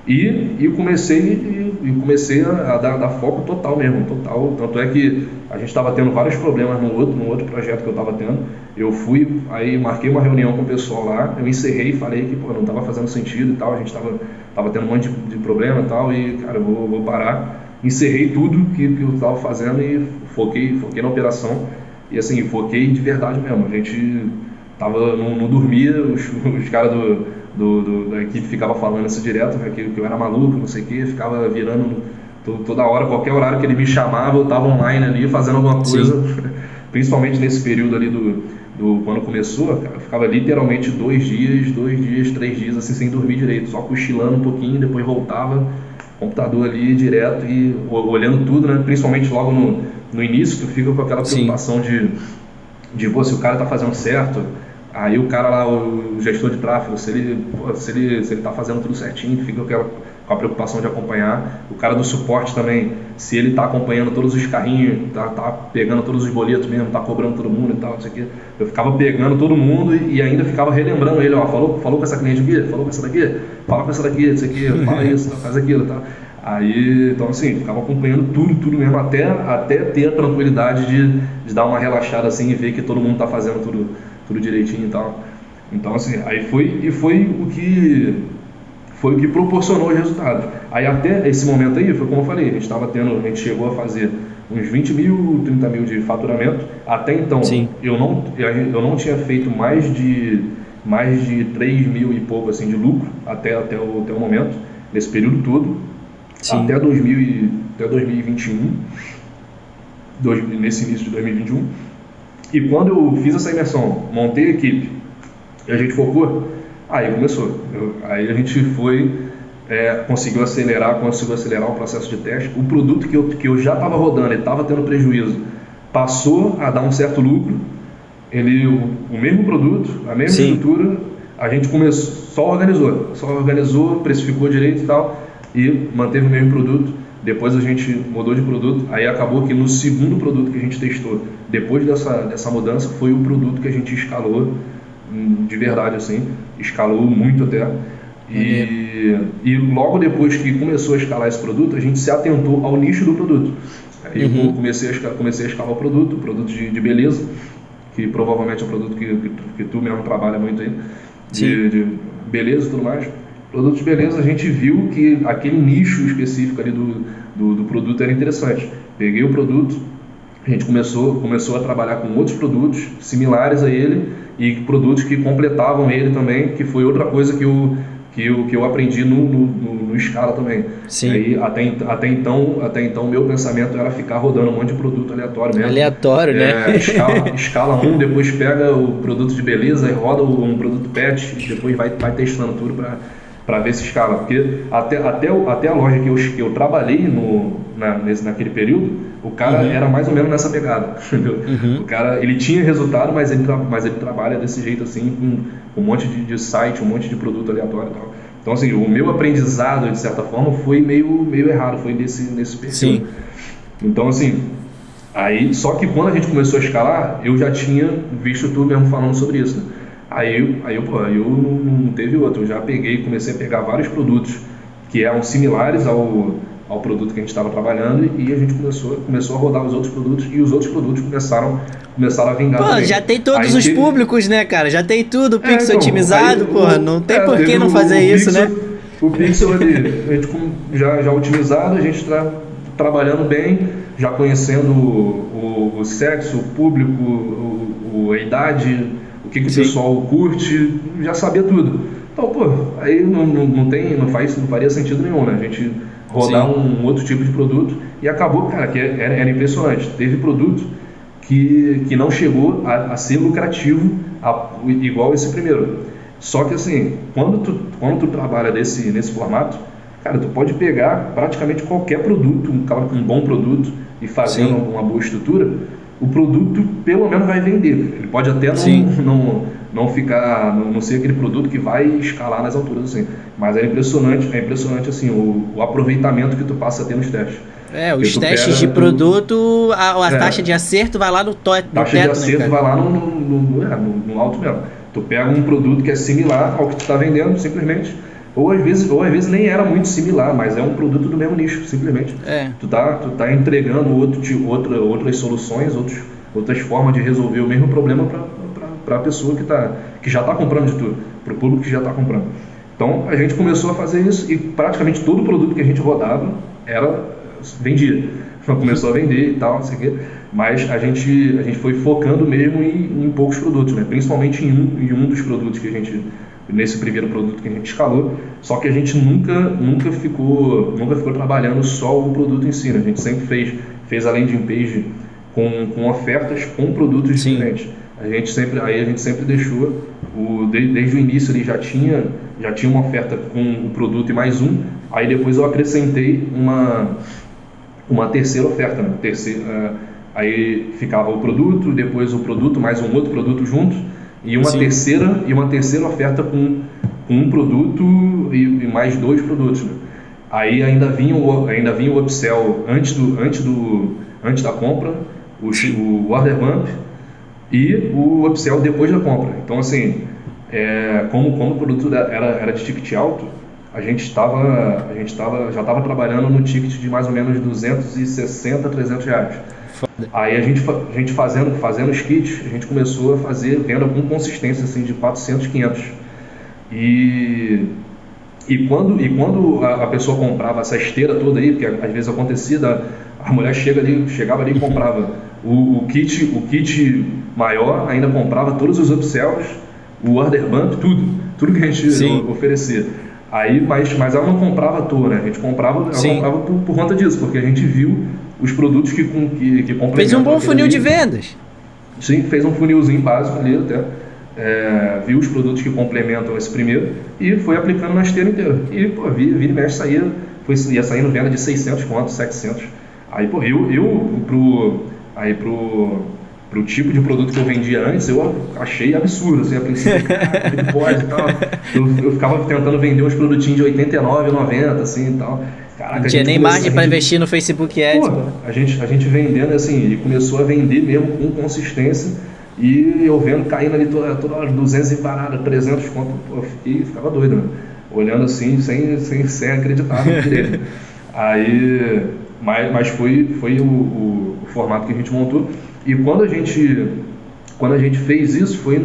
e comecei a dar foco total mesmo, total. Tanto é que a gente estava tendo vários problemas no outro projeto que eu estava tendo. Eu fui, aí marquei uma reunião com o pessoal lá, eu encerrei e falei que não estava fazendo sentido e tal, a gente estava tendo um monte de problema e tal, e cara, eu vou parar. Encerrei tudo que eu estava fazendo e foquei na operação. E assim, foquei de verdade mesmo. A gente não dormia, os caras da equipe ficavam falando isso direto, né, que eu era maluco, não sei o que, ficava virando toda hora, qualquer horário que ele me chamava, eu estava online ali fazendo alguma coisa. Principalmente nesse período ali quando começou, cara, eu ficava literalmente 2 dias, 3 dias assim sem dormir direito, só cochilando um pouquinho, depois voltava, computador ali direto e olhando tudo, né? Principalmente logo no início, tu fica com aquela preocupação de se o cara tá fazendo certo, aí o cara lá, o gestor de tráfego, se ele tá fazendo tudo certinho, fica com a preocupação de acompanhar. O cara do suporte também, se ele tá acompanhando todos os carrinhos, tá pegando todos os boletos mesmo, tá cobrando todo mundo e tal, isso aqui. Eu ficava pegando todo mundo e ainda ficava relembrando ele, ó, falou com essa cliente aqui, falou com essa daqui, fala com essa daqui, isso aqui, fala isso, faz aquilo, tá? Aí, então assim, ficava acompanhando tudo mesmo, até ter a tranquilidade de dar uma relaxada assim e ver que todo mundo tá fazendo tudo direitinho e tal. Então assim, aí foi o que proporcionou os resultados. Aí até esse momento aí, foi como eu falei, a gente chegou a fazer uns 20 mil, 30 mil de faturamento. Até então, eu não tinha feito mais de 3 mil e pouco assim, de lucro até o momento, nesse período todo, até 2021, nesse início de 2021. E quando eu fiz essa imersão, montei a equipe e a gente focou, aí começou. Aí a gente conseguiu acelerar o processo de teste. O produto que eu já estava rodando e estava tendo prejuízo passou a dar um certo lucro. O mesmo produto, a mesma estrutura, a gente só organizou, precificou direito e tal, e manteve o mesmo produto. Depois a gente mudou de produto, aí acabou que no segundo produto que a gente testou, depois dessa mudança, foi o produto que a gente escalou de verdade, assim, escalou muito até. E logo depois que começou a escalar esse produto, a gente se atentou ao nicho do produto. Aí eu comecei a escalar o produto de beleza, que provavelmente é um produto que tu mesmo trabalha muito aí, de beleza e tudo mais. Produto de beleza, a gente viu que aquele nicho específico ali do produto era interessante. Peguei o produto, a gente começou a trabalhar com outros produtos similares a ele e produtos que completavam ele também, que foi outra coisa que eu aprendi no Scala também. Aí, até então meu pensamento era ficar rodando um monte de produto aleatório mesmo. Aleatório, né? Escala um, depois pega o produto de beleza e roda um produto pet e depois vai testando tudo para para ver se escala, porque até a loja que eu trabalhei naquele período, o cara era mais ou menos nessa pegada, entendeu? O cara, ele tinha resultado, mas ele trabalha desse jeito assim, com um monte de site, um monte de produto aleatório e tal. Então assim, o meu aprendizado, de certa forma, foi meio errado, foi nesse perfil. Sim. Então assim, aí, só que quando a gente começou a escalar, eu já tinha visto tu mesmo falando sobre isso, né? Aí eu não teve outro, eu já comecei a pegar vários produtos que eram similares ao produto que a gente estava trabalhando, e a gente começou a rodar os outros produtos, e os outros produtos começaram a vingar também. Já tem todos os públicos, né, cara? Já tem tudo, o Pixel otimizado, não tem por que não fazer isso, Pixel, né? O Pixel ali, a gente já otimizado, a gente está trabalhando bem, já conhecendo o sexo, o público, a idade, o que o pessoal curte, já sabia tudo. Então, aí não faria sentido nenhum, né? A gente rodar um outro tipo de produto, e acabou, cara, que era impressionante. Teve produto que não chegou a ser lucrativo igual esse primeiro. Só que assim, quando tu trabalha nesse formato, cara, tu pode pegar praticamente qualquer produto, um bom produto, e fazendo uma boa estrutura, o produto pelo menos vai vender. Ele pode até não ser aquele produto que vai escalar nas alturas, assim. Mas é impressionante assim, o aproveitamento que tu passa a ter nos testes. Os testes de produto, a taxa de acerto vai lá no teto, taxa de acerto, né, vai lá no alto mesmo. Tu pega um produto que é similar ao que tu está vendendo, simplesmente, ou às vezes nem era muito similar, mas é um produto do mesmo nicho, simplesmente. Tu tá entregando outras soluções, outras formas de resolver o mesmo problema para a pessoa que já está comprando de tudo, para o público que já está comprando. Então a gente começou a fazer isso, e praticamente todo produto que a gente rodava vendia. Começou a vender e tal, não sei o quê. Mas a gente foi focando mesmo em poucos produtos, né? Principalmente em um dos produtos que a gente, nesse primeiro produto que a gente escalou. Só que a gente nunca ficou trabalhando só o produto em si, né? A gente sempre fez a landing page com ofertas com produtos diferentes. A gente sempre deixou, desde o início ele já tinha uma oferta com o produto e mais um. Aí depois eu acrescentei uma terceira oferta, né? Aí ficava o produto, depois o produto mais um outro produto junto, e uma terceira oferta com um produto e mais dois produtos, né? Aí ainda vinha o upsell antes da compra, o order bump e o upsell depois da compra. Então assim, como o produto era de ticket alto, a gente já estava trabalhando no ticket de mais ou menos 260, 300 reais. Aí a gente fazendo os kits, a gente começou a fazer venda com consistência assim, de 400, 500. E quando a pessoa comprava essa esteira toda aí, porque às vezes acontecia, a mulher chegava ali e comprava o kit maior, ainda comprava todos os upsells, o order bump, tudo que a gente oferecia. Aí, mas ela não comprava à toa, né? A gente comprava por conta disso, porque a gente viu os produtos que complementam. Fez um bom funil de vendas. Sim, fez um funilzinho básico ali até. Viu os produtos que complementam esse primeiro e foi aplicando na esteira inteira. E, vira e mexe, ia saindo venda de 600 contos, 700. Aí, pro tipo de produto que eu vendia antes, eu achei absurdo, assim, a princípio, que pode e tal. Eu ficava tentando vender uns produtinhos de 89, 90, assim, e tal. Caraca, não tinha nem margem para investir no Facebook Ads. A gente vendendo, assim, e começou a vender mesmo com consistência, e eu vendo caindo ali toda hora, 200 e parada, 300 conto, ficava doido, né? Olhando assim, sem acreditar no direito. Aí, mas foi o formato que a gente montou. E quando a gente fez isso, foi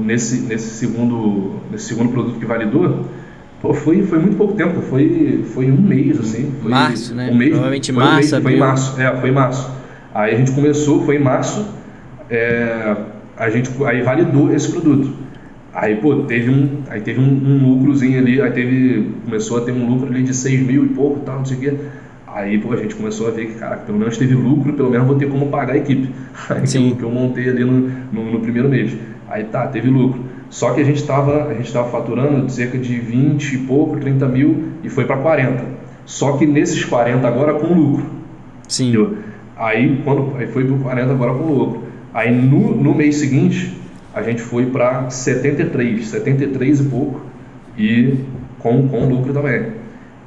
nesse segundo produto que validou, foi muito pouco tempo, foi um mês, assim. Março, né? Um mês, provavelmente março, foi em março. Foi em março. Aí a gente começou, foi em março, aí validou esse produto. Aí, teve um lucrozinho ali, começou a ter um lucro ali de 6 mil e pouco, tal, não sei o quê. Aí, a gente começou a ver que, cara, pelo menos teve lucro, pelo menos vou ter como pagar a equipe. Aí que eu montei ali no primeiro mês. Aí teve lucro. Só que a gente estava faturando de cerca de 20 e pouco, 30 mil e foi para 40. Só que nesses 40 agora com lucro. Sim. Entendeu? Aí foi para 40 agora com lucro. Aí no mês seguinte a gente foi para 73 e pouco e com lucro também.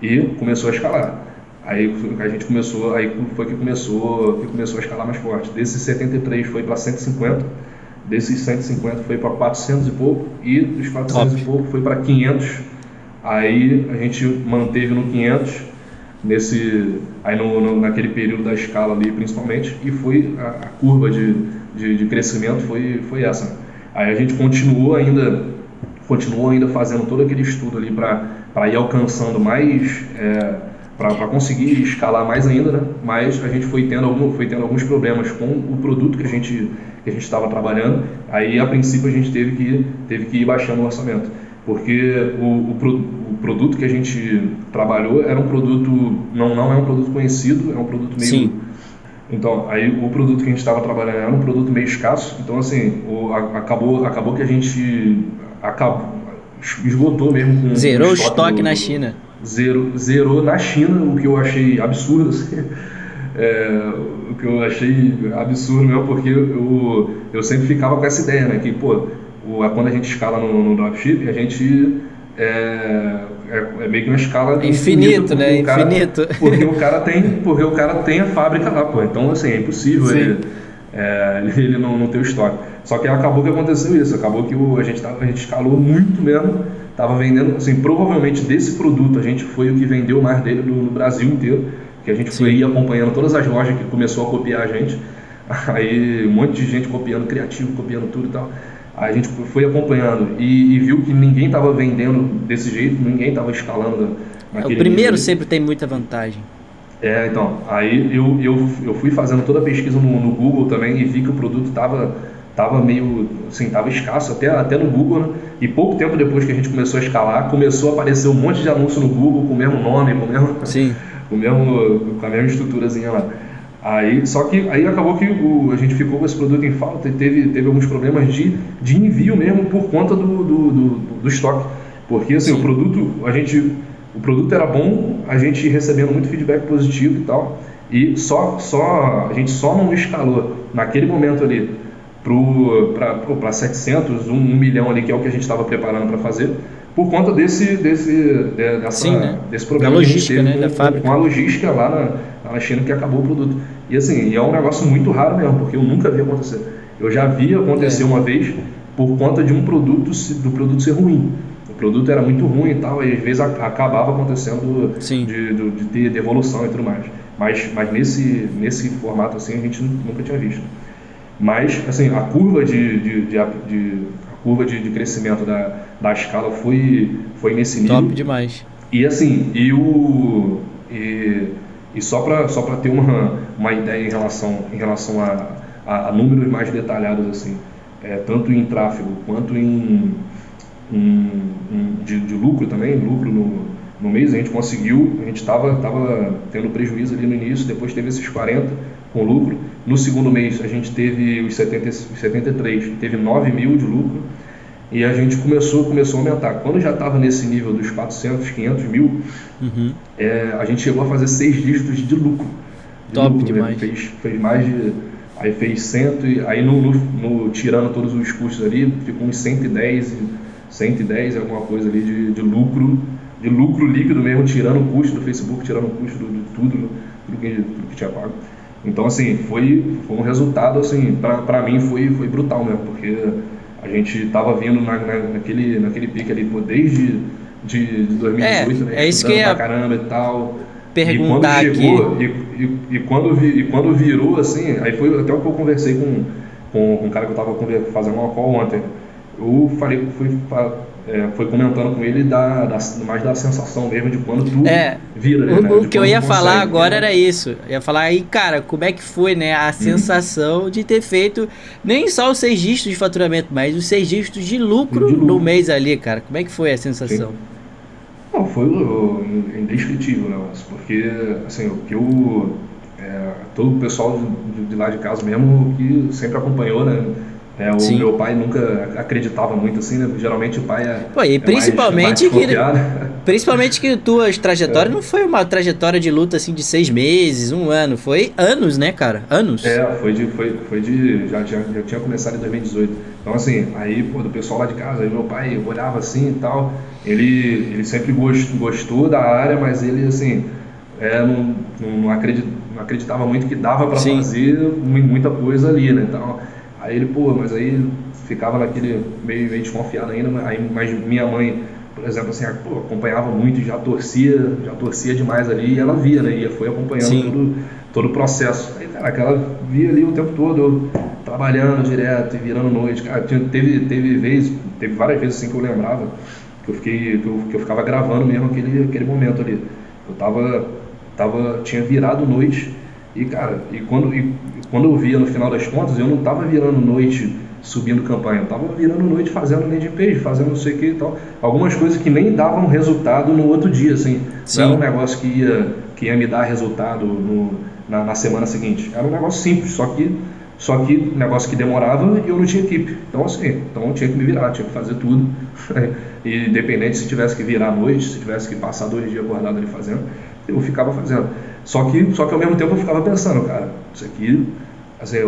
E começou a escalar. Aí a gente começou, aí foi que começou a escalar mais forte. Desses 73 foi para 150. Desses 150 foi para 400 e pouco, e dos 400 e pouco foi para 500. Aí a gente manteve no 500, naquele período da escala ali principalmente, e foi a curva de crescimento foi essa. Aí a gente continuou ainda fazendo todo aquele estudo ali para ir alcançando mais, para conseguir escalar mais ainda, né? Mas a gente foi tendo alguns problemas com o produto que a gente estava trabalhando. Aí a princípio a gente teve que ir baixando o orçamento, porque o produto que a gente trabalhou era um produto, não é um produto conhecido, é um produto meio... Sim. Então, aí o produto que a gente estava trabalhando era um produto meio escasso, então assim, acabou que a gente esgotou mesmo com zerou o estoque na China. Zerou na China, o que eu achei absurdo, assim. O que eu achei absurdo mesmo, porque eu sempre ficava com essa ideia, né, que quando a gente escala no dropship, a gente é meio que uma escala infinito, né? Infinito. Porque o cara tem a fábrica lá, pô. Então, assim, é impossível ele não ter o estoque. Só que acabou que aconteceu isso. Acabou que a gente escalou muito mesmo. Tava vendendo, assim, provavelmente desse produto a gente foi o que vendeu mais dele no Brasil inteiro. Que a gente foi acompanhando todas as lojas que começou a copiar a gente. Aí um monte de gente copiando criativo, copiando tudo e tal. Aí a gente foi acompanhando e viu que ninguém estava vendendo desse jeito, ninguém estava escalando naquele O primeiro nível. sempre tem muita vantagem. Então, aí eu fui fazendo toda a pesquisa no Google também e vi que o produto tava meio, assim, tava escasso até no Google, né? E pouco tempo depois que a gente começou a escalar, começou a aparecer um monte de anúncio no Google com o mesmo nome, com a mesma estruturazinha lá. Só que aí acabou que a gente ficou com esse produto em falta e teve alguns problemas de envio mesmo por conta do estoque. Porque assim, o produto era bom, a gente recebendo muito feedback positivo e tal, e a gente só não escalou naquele momento ali para 700, 1 milhão ali, que é o que a gente estava preparando para fazer, por conta desse problema da logística, que a gente teve da fábrica. com a logística lá na China, que acabou o produto. E assim, é um negócio muito raro mesmo, porque eu nunca vi acontecer. Eu já vi acontecer uma vez por conta de do produto ser ruim. O produto era muito ruim e tal, e às vezes acabava acontecendo de ter devolução e tudo mais. Mas nesse formato assim a gente nunca tinha visto. Mas assim, a curva de crescimento da escala foi nesse nível. Top demais. E assim, só para ter uma ideia em relação a números mais detalhados, assim, tanto em tráfego quanto de lucro também, lucro no mês, a gente estava tendo prejuízo ali no início, depois teve esses 40 com lucro. No segundo mês a gente teve os 73, teve 9 mil de lucro, e a gente começou a aumentar. Quando já estava nesse nível dos 400, 500 mil, a gente chegou a fazer 6 dígitos de lucro. Top demais. Fez mais de... Aí fez 100, aí tirando todos os custos ali, ficou uns 110 alguma coisa ali de lucro líquido mesmo, tirando o custo do Facebook, tirando o custo de tudo que tinha pago. Então, assim, foi um resultado, assim, para mim foi brutal mesmo, porque a gente estava vindo naquele pique ali, desde 2018, né? É isso que pra caramba e tal. Perguntar e quando chegou, e quando virou, assim, aí foi até o que eu conversei com um cara que eu estava fazendo uma call ontem. Eu fui comentando com ele mais da sensação mesmo de quando tudo vira. O que eu ia falar agora era isso. Eu ia falar aí, cara, como é que foi, né, a sensação de ter feito nem só os 6 dígitos de faturamento, mas os 6 dígitos de lucro no mês ali, cara. Como é que foi a sensação? Não, foi indescritível, né? Porque, assim, todo o pessoal de lá de casa mesmo, que sempre acompanhou, né? O Sim. meu pai nunca acreditava muito assim, né? Geralmente o pai Pô, e é mais principalmente desconfiado. principalmente que tua trajetória não foi uma trajetória de luta assim de 6 meses, um ano, foi anos, né, cara? Anos. Já tinha começado em 2018. Então, assim, aí, pô, do pessoal lá de casa, aí meu pai olhava assim e tal, ele sempre gostou da área, mas ele, assim, não acreditava muito que dava para Sim, fazer muita coisa ali, né, então, aí ele, pô, mas aí ficava naquele meio desconfiado ainda, mas minha mãe, por exemplo, assim, pô, acompanhava muito, já torcia demais ali, e ela via, né, e foi acompanhando sim. todo o processo. Aí, caraca, ela via ali o tempo todo, eu trabalhando direto e virando noite. Cara, teve várias vezes assim que eu lembrava que eu ficava gravando mesmo aquele momento ali. Eu tinha virado noite e, cara, quando eu via no final das contas, eu não tava virando noite subindo campanha, eu tava virando noite fazendo landing page, fazendo não sei o que e tal. Algumas coisas que nem davam resultado no outro dia, assim. Não era um Sim. negócio que ia me dar resultado na semana seguinte. Era um negócio simples, só que negócio que demorava e eu não tinha equipe. Então, assim, eu tinha que me virar, tinha que fazer tudo. E independente se tivesse que virar à noite, se tivesse que passar 2 dias acordado ali fazendo, eu ficava fazendo. Só que ao mesmo tempo eu ficava pensando, cara, isso aqui, assim,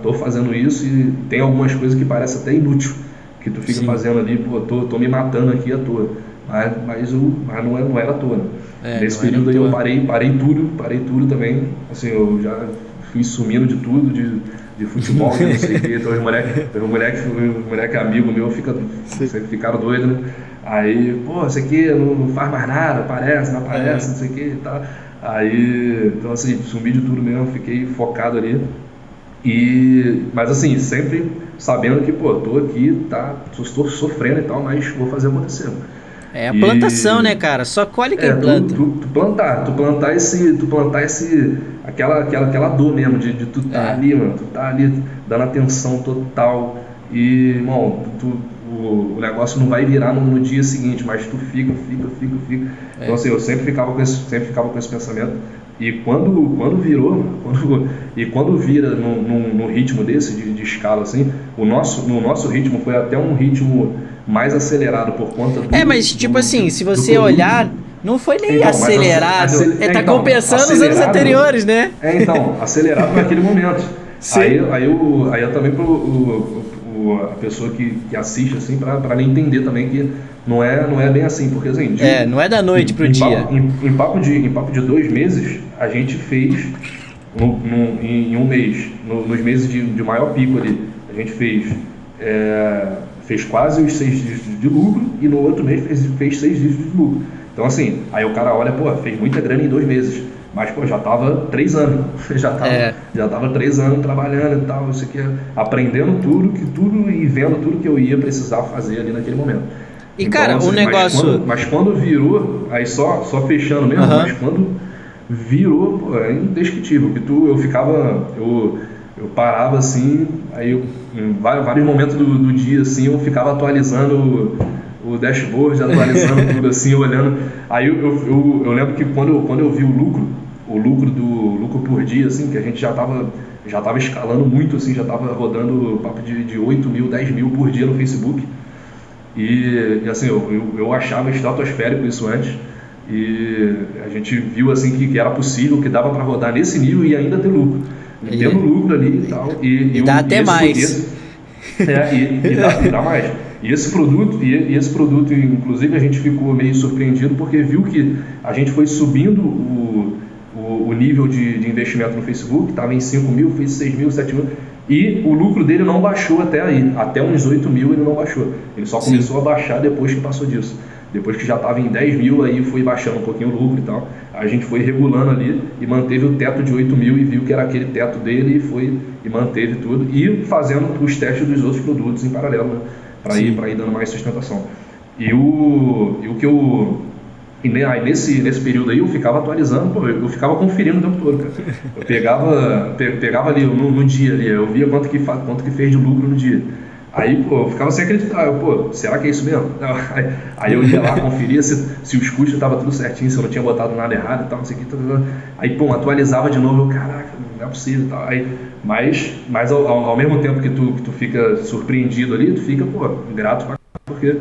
tô fazendo isso e tem algumas coisas que parecem até inútil, que tu fica Sim. fazendo ali, pô, tô me matando aqui à toa. Mas não era à toa, né? É, Nesse não era à período aí eu toa. parei tudo também. Assim, eu já fui sumindo de tudo, de futebol, de não sei o que. Então os moleque amigo meu Sim. sempre ficaram doidos, né? Aí, pô, isso aqui não faz mais nada, aparece, não aparece, Aham. não sei o que e tal. Aí, então assim, sumi de tudo mesmo, fiquei focado ali. Mas assim, sempre sabendo que, pô, tô aqui, estou sofrendo e tal, mas vou fazer acontecer. É a plantação, E né, cara? Só colhe quem é, planta. tu plantar aquela dor mesmo, de tu tá É. ali, mano, tu tá ali dando atenção total e, irmão, o negócio não vai virar no dia seguinte, mas tu fica. Então É. assim, eu sempre ficava com esse pensamento. E quando virou, quando vira num ritmo desse, de escala assim, no nosso ritmo foi até um ritmo mais acelerado por conta É, mas tipo assim, se do você produto. olhar, não foi nem Então, mas acelerado. É, tá compensando os anos acelerado, anteriores, né? acelerado naquele momento. Sim. Aí eu também a pessoa que assiste assim para entender também que não é bem assim, porque assim, É, não é da noite pro dia. em papo de 2 meses a gente fez em um mês, nos meses de maior pico ali, a gente fez quase os 6 dígitos de lucro e no outro mês fez 6 dígitos de lucro. Então assim, aí o cara olha, pô, fez muita grana em 2 meses. Mas, pô, já tava 3 anos. É. Já tava 3 anos trabalhando e tal, isso aqui, aprendendo tudo e vendo tudo que eu ia precisar fazer ali naquele momento. E Então, cara, o assim, negócio. mas quando virou, aí só fechando mesmo, mas Aham. quando virou, pô, é indescritível. Eu parava assim, em vários momentos do dia, assim, eu ficava atualizando o dashboard, atualizando tudo assim, olhando. Aí eu lembro que quando eu vi o lucro por dia, assim, que a gente já tava escalando muito, assim, já tava rodando papo de 8 mil, 10 mil por dia no Facebook. E assim, eu achava estratosférico isso antes. E a gente viu assim que era possível, que dava para rodar nesse nível e ainda ter lucro. E tendo E, lucro ali e tal. e dá até mais. E dá mais. E esse produto, inclusive, a gente ficou meio surpreendido porque viu que a gente foi subindo o nível de investimento no Facebook, estava em 5 mil, fez 6 mil, 7 mil, e o lucro dele não baixou até aí, até uns 8 mil ele não baixou. Ele só Sim. começou a baixar depois que passou disso. Depois que já estava em 10 mil, aí foi baixando um pouquinho o lucro e tal. A gente foi regulando ali e manteve o teto de 8 mil e viu que era aquele teto dele e manteve tudo. E fazendo os testes dos outros produtos em paralelo, né? Para Sim. ir dando mais sustentação. E o que eu... Aí nesse período aí eu ficava atualizando, pô, eu ficava conferindo o tempo todo, cara. Eu pegava ali no dia ali, eu via quanto que fez de lucro no dia. Aí, pô, eu ficava sem acreditar. Pô, será que é isso mesmo? Aí eu ia lá, conferia se os custos estavam tudo certinho, se eu não tinha botado nada errado e tal, não sei o que. Aí, pô, atualizava de novo, eu, caraca, não é possível e tal. Aí, mas ao mesmo tempo que tu fica surpreendido ali, tu fica, pô, grato pra porque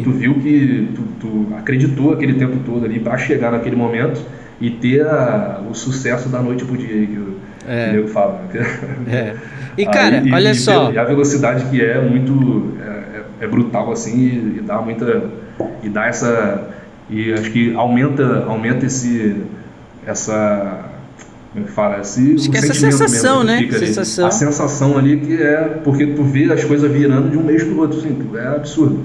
tu viu que tu acreditou aquele tempo todo ali para chegar naquele momento e ter o sucesso da noite pro dia aí que o nego fala. E cara, olha só. E a velocidade que é muito é brutal assim e dá muita e dá essa e acho que aumenta essa como é que fala? Acho que essa sensação, né? A sensação ali que é porque tu vê as coisas virando de um mês pro outro, assim, é absurdo.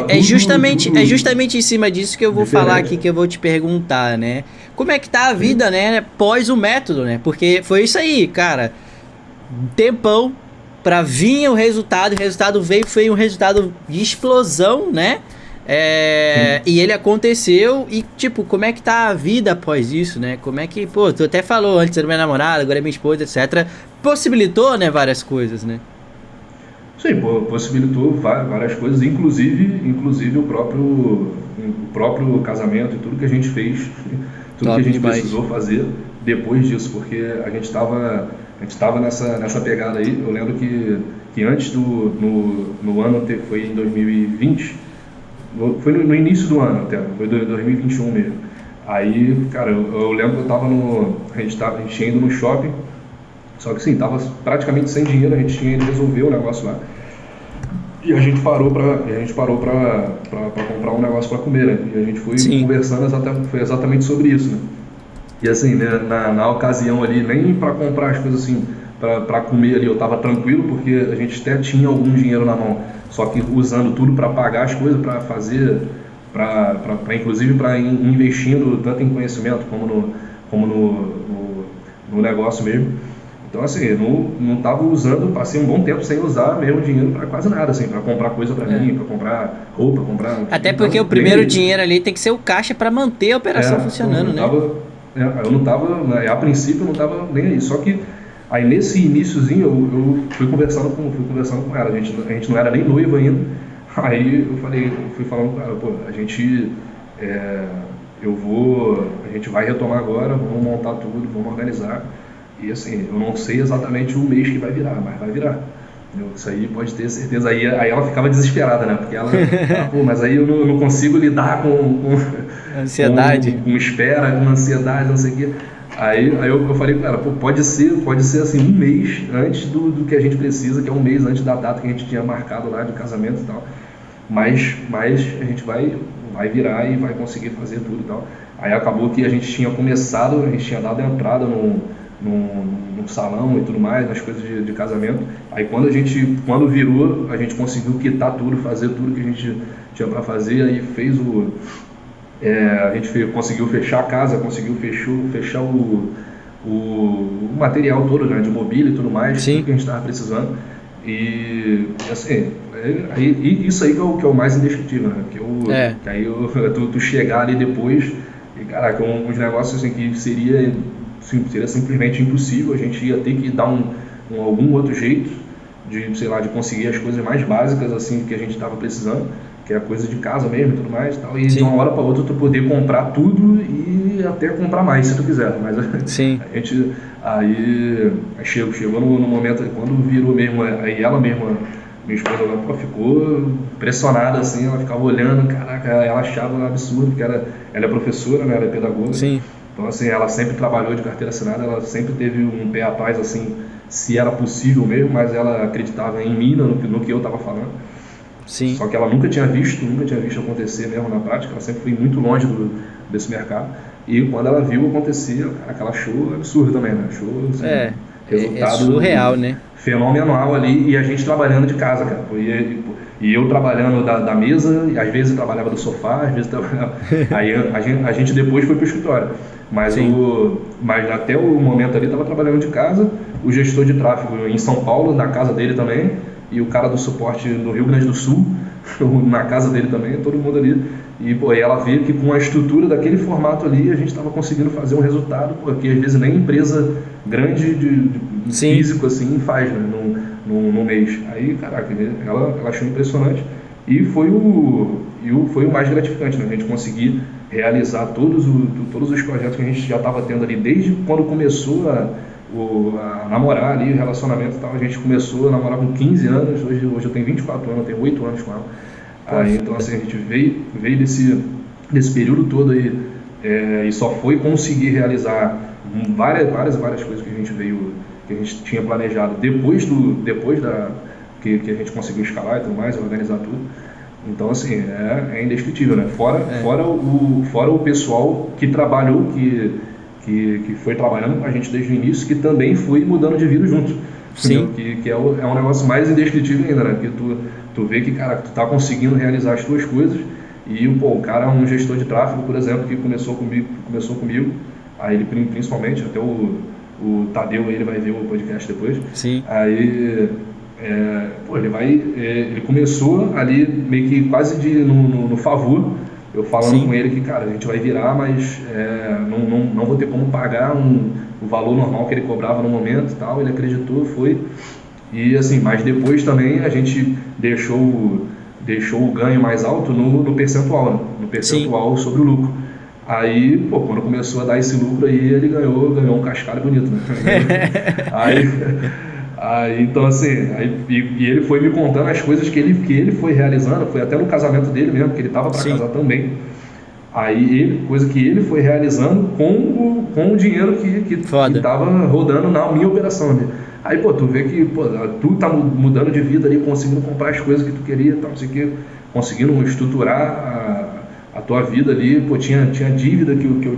É justamente em cima disso que eu vou falar aqui, que eu vou te perguntar, né? Como é que tá a vida, né? Pós o método, né? Porque foi isso aí, cara. Um tempão pra vir o resultado veio, foi um resultado de explosão, né? E ele aconteceu e, tipo, como é que tá a vida após isso, né? Como é que, pô, tu até falou antes era minha namorada, agora é minha esposa, etc. Possibilitou, né, várias coisas, né? Sim, possibilitou várias coisas, inclusive o próprio casamento e tudo que a gente fez, tudo que a gente precisou fazer depois disso, porque a gente estava nessa pegada aí. Eu lembro que antes no ano, foi em 2020, foi no início do ano até, foi 2021 mesmo. Aí, cara, eu lembro que a gente tinha ido no shopping, só que sim, tava praticamente sem dinheiro, a gente tinha ido resolver o negócio lá. E a gente parou para comprar um negócio para comer, né? E a gente foi conversando foi exatamente sobre isso, né? E assim, né, na ocasião ali, nem para comprar as coisas assim, para comer ali eu tava tranquilo, porque a gente até tinha algum dinheiro na mão, só que usando tudo para pagar as coisas, para fazer, inclusive para ir investindo tanto em conhecimento como no negócio mesmo. Então, assim, eu não estava usando, passei um bom tempo sem usar mesmo dinheiro para quase nada, assim, para comprar coisa para mim, para comprar roupa, Até porque o primeiro dinheiro ali tem que ser o caixa para manter a operação funcionando, né? Eu não estava, a princípio eu não estava nem aí, só que aí nesse iniciozinho eu fui conversando com ela, a gente não era nem noivo ainda, aí eu fui falando com ela, pô, a gente vai retomar agora, vamos montar tudo, vamos organizar. E assim, eu não sei exatamente o mês que vai virar, mas vai virar. Isso aí pode ter certeza. Aí ela ficava desesperada, né? Porque ela pô, mas aí eu não consigo lidar com ansiedade. Com espera, com ansiedade, não sei o quê. Aí eu falei com ela, pô, pode ser assim, um mês antes do que a gente precisa, que é um mês antes da data que a gente tinha marcado lá de casamento e tal. Mas a gente vai virar e vai conseguir fazer tudo e tal. Aí acabou que a gente tinha dado a entrada no salão e tudo mais, nas coisas de casamento. Aí quando virou, a gente conseguiu quitar tudo, fazer tudo que a gente tinha para fazer, aí a gente conseguiu fechar a casa, conseguiu fechar o material todo, né, de mobília e tudo mais, tudo que a gente estava precisando. E assim, isso aí que é o mais indescritível, né? Que aí tu chegar ali depois e, caraca, uns negócios assim que seria simplesmente impossível, a gente ia ter que dar algum outro jeito de conseguir as coisas mais básicas assim que a gente estava precisando, que é a coisa de casa mesmo e tudo mais e tal, e de uma hora para outra tu poder comprar tudo e até comprar mais se tu quiser, mas a gente aí chegou no momento quando virou mesmo, aí ela mesma, minha esposa, ela ficou impressionada assim, ela ficava olhando, caraca, ela achava um absurdo, porque ela é professora, né, ela é pedagoga. Então, assim, ela sempre trabalhou de carteira assinada, ela sempre teve um pé atrás, assim, se era possível mesmo, mas ela acreditava em mim, no que eu estava falando. Só que ela nunca tinha visto acontecer mesmo na prática, ela sempre foi muito longe desse mercado. E quando ela viu acontecer, ela achou absurdo também, né? Achou, assim, resultado surreal, né? Fenomenal ali, e a gente trabalhando de casa, cara. E eu trabalhando da mesa, e às vezes eu trabalhava do sofá, às vezes eu trabalhava... Aí a gente depois foi pro escritório. Mas até o momento ali estava trabalhando de casa, o gestor de tráfego em São Paulo, na casa dele também, e o cara do suporte no Rio Grande do Sul, na casa dele também, todo mundo ali. E ela vê que com a estrutura daquele formato ali, a gente estava conseguindo fazer um resultado que às vezes nem empresa grande de físico assim faz, né? no mês. Aí, caraca, ela achou impressionante e foi o mais gratificante, né? A gente conseguir realizar todos os projetos que a gente já estava tendo ali, desde quando começou a namorar ali, o relacionamento e tal. A gente começou a namorar com 15 anos, hoje eu tenho 24 anos, eu tenho 8 anos com ela. Aí, então assim, a gente veio desse período todo aí, e só foi conseguir realizar várias coisas que a gente tinha planejado depois que a gente conseguiu escalar e tudo mais, organizar tudo. Então assim, é indescritível, né? Fora o pessoal que trabalhou, que foi trabalhando com a gente desde o início, que também foi mudando de vida junto. Sim. Que é um negócio mais indescritível ainda, né? Porque tu vê que, cara, tu tá conseguindo realizar as tuas coisas e, o cara é um gestor de tráfego, por exemplo, que começou comigo, aí ele principalmente, até o Tadeu, ele vai ver o podcast depois. Sim. Aí, ele começou ali meio que quase no favor, eu falando Sim. com ele que, cara, a gente vai virar, mas não vou ter como pagar o valor normal que ele cobrava no momento e tal. Ele acreditou, foi. E assim, mas depois também a gente deixou o ganho mais alto no percentual, né? No percentual sobre o lucro. Aí, quando começou a dar esse lucro aí, ele ganhou um cascalho bonito, né? Aí, então assim, e ele foi me contando as coisas que ele foi realizando, foi até no casamento dele mesmo, que ele estava para casar também. Aí, coisa que ele foi realizando com o dinheiro que estava rodando na minha operação, né? Aí, tu vê que, tu tá mudando de vida ali, conseguindo comprar as coisas que tu queria, tal, não sei o que, conseguindo estruturar a tua vida ali, tinha dívida que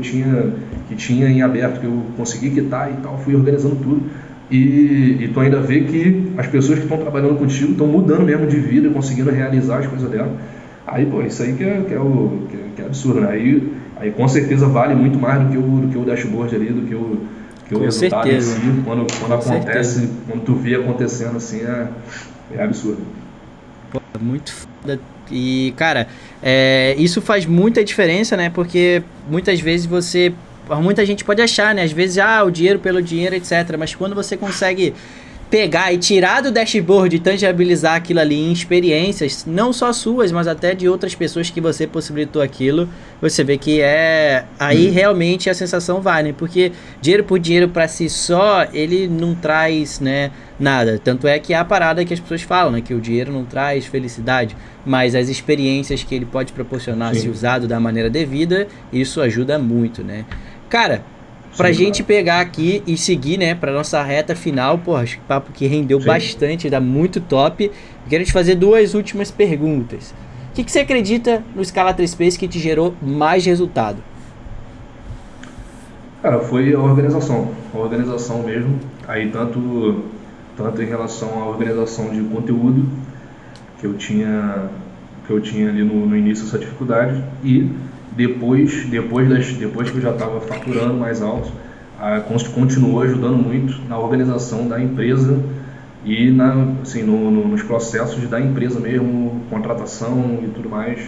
tinha em aberto, que eu consegui quitar e tal, fui organizando tudo. E tu ainda vê que as pessoas que estão trabalhando contigo estão mudando mesmo de vida, conseguindo realizar as coisas dela. Aí, isso aí que é absurdo, né? Aí com certeza vale muito mais do que o dashboard ali, do que o resultado em si. Quando acontece, quando tu vê acontecendo assim, é absurdo. Muito foda. E, cara, isso faz muita diferença, né? Porque muitas vezes muita gente pode achar, né? Às vezes, o dinheiro pelo dinheiro, etc. Mas quando você consegue pegar e tirar do dashboard e tangibilizar aquilo ali em experiências, não só suas, mas até de outras pessoas que você possibilitou aquilo, você vê que aí realmente a sensação vai, né? Porque dinheiro por dinheiro para si só, ele não traz, né, nada. Tanto é que é a parada que as pessoas falam, né? Que o dinheiro não traz felicidade, mas as experiências que ele pode proporcionar, se usado da maneira devida, isso ajuda muito, né? Cara, pra gente pegar aqui e seguir, né, pra nossa reta final, acho que papo que rendeu bastante, dá muito top. Eu quero te fazer 2 últimas perguntas. O que você acredita no Scala3Space que te gerou mais resultado? Cara, foi a organização mesmo. Aí tanto em relação à organização de conteúdo, que eu tinha ali no início essa dificuldade, e depois que eu já estava faturando mais alto, continuou ajudando muito na organização da empresa e nos processos da empresa mesmo, contratação e tudo mais.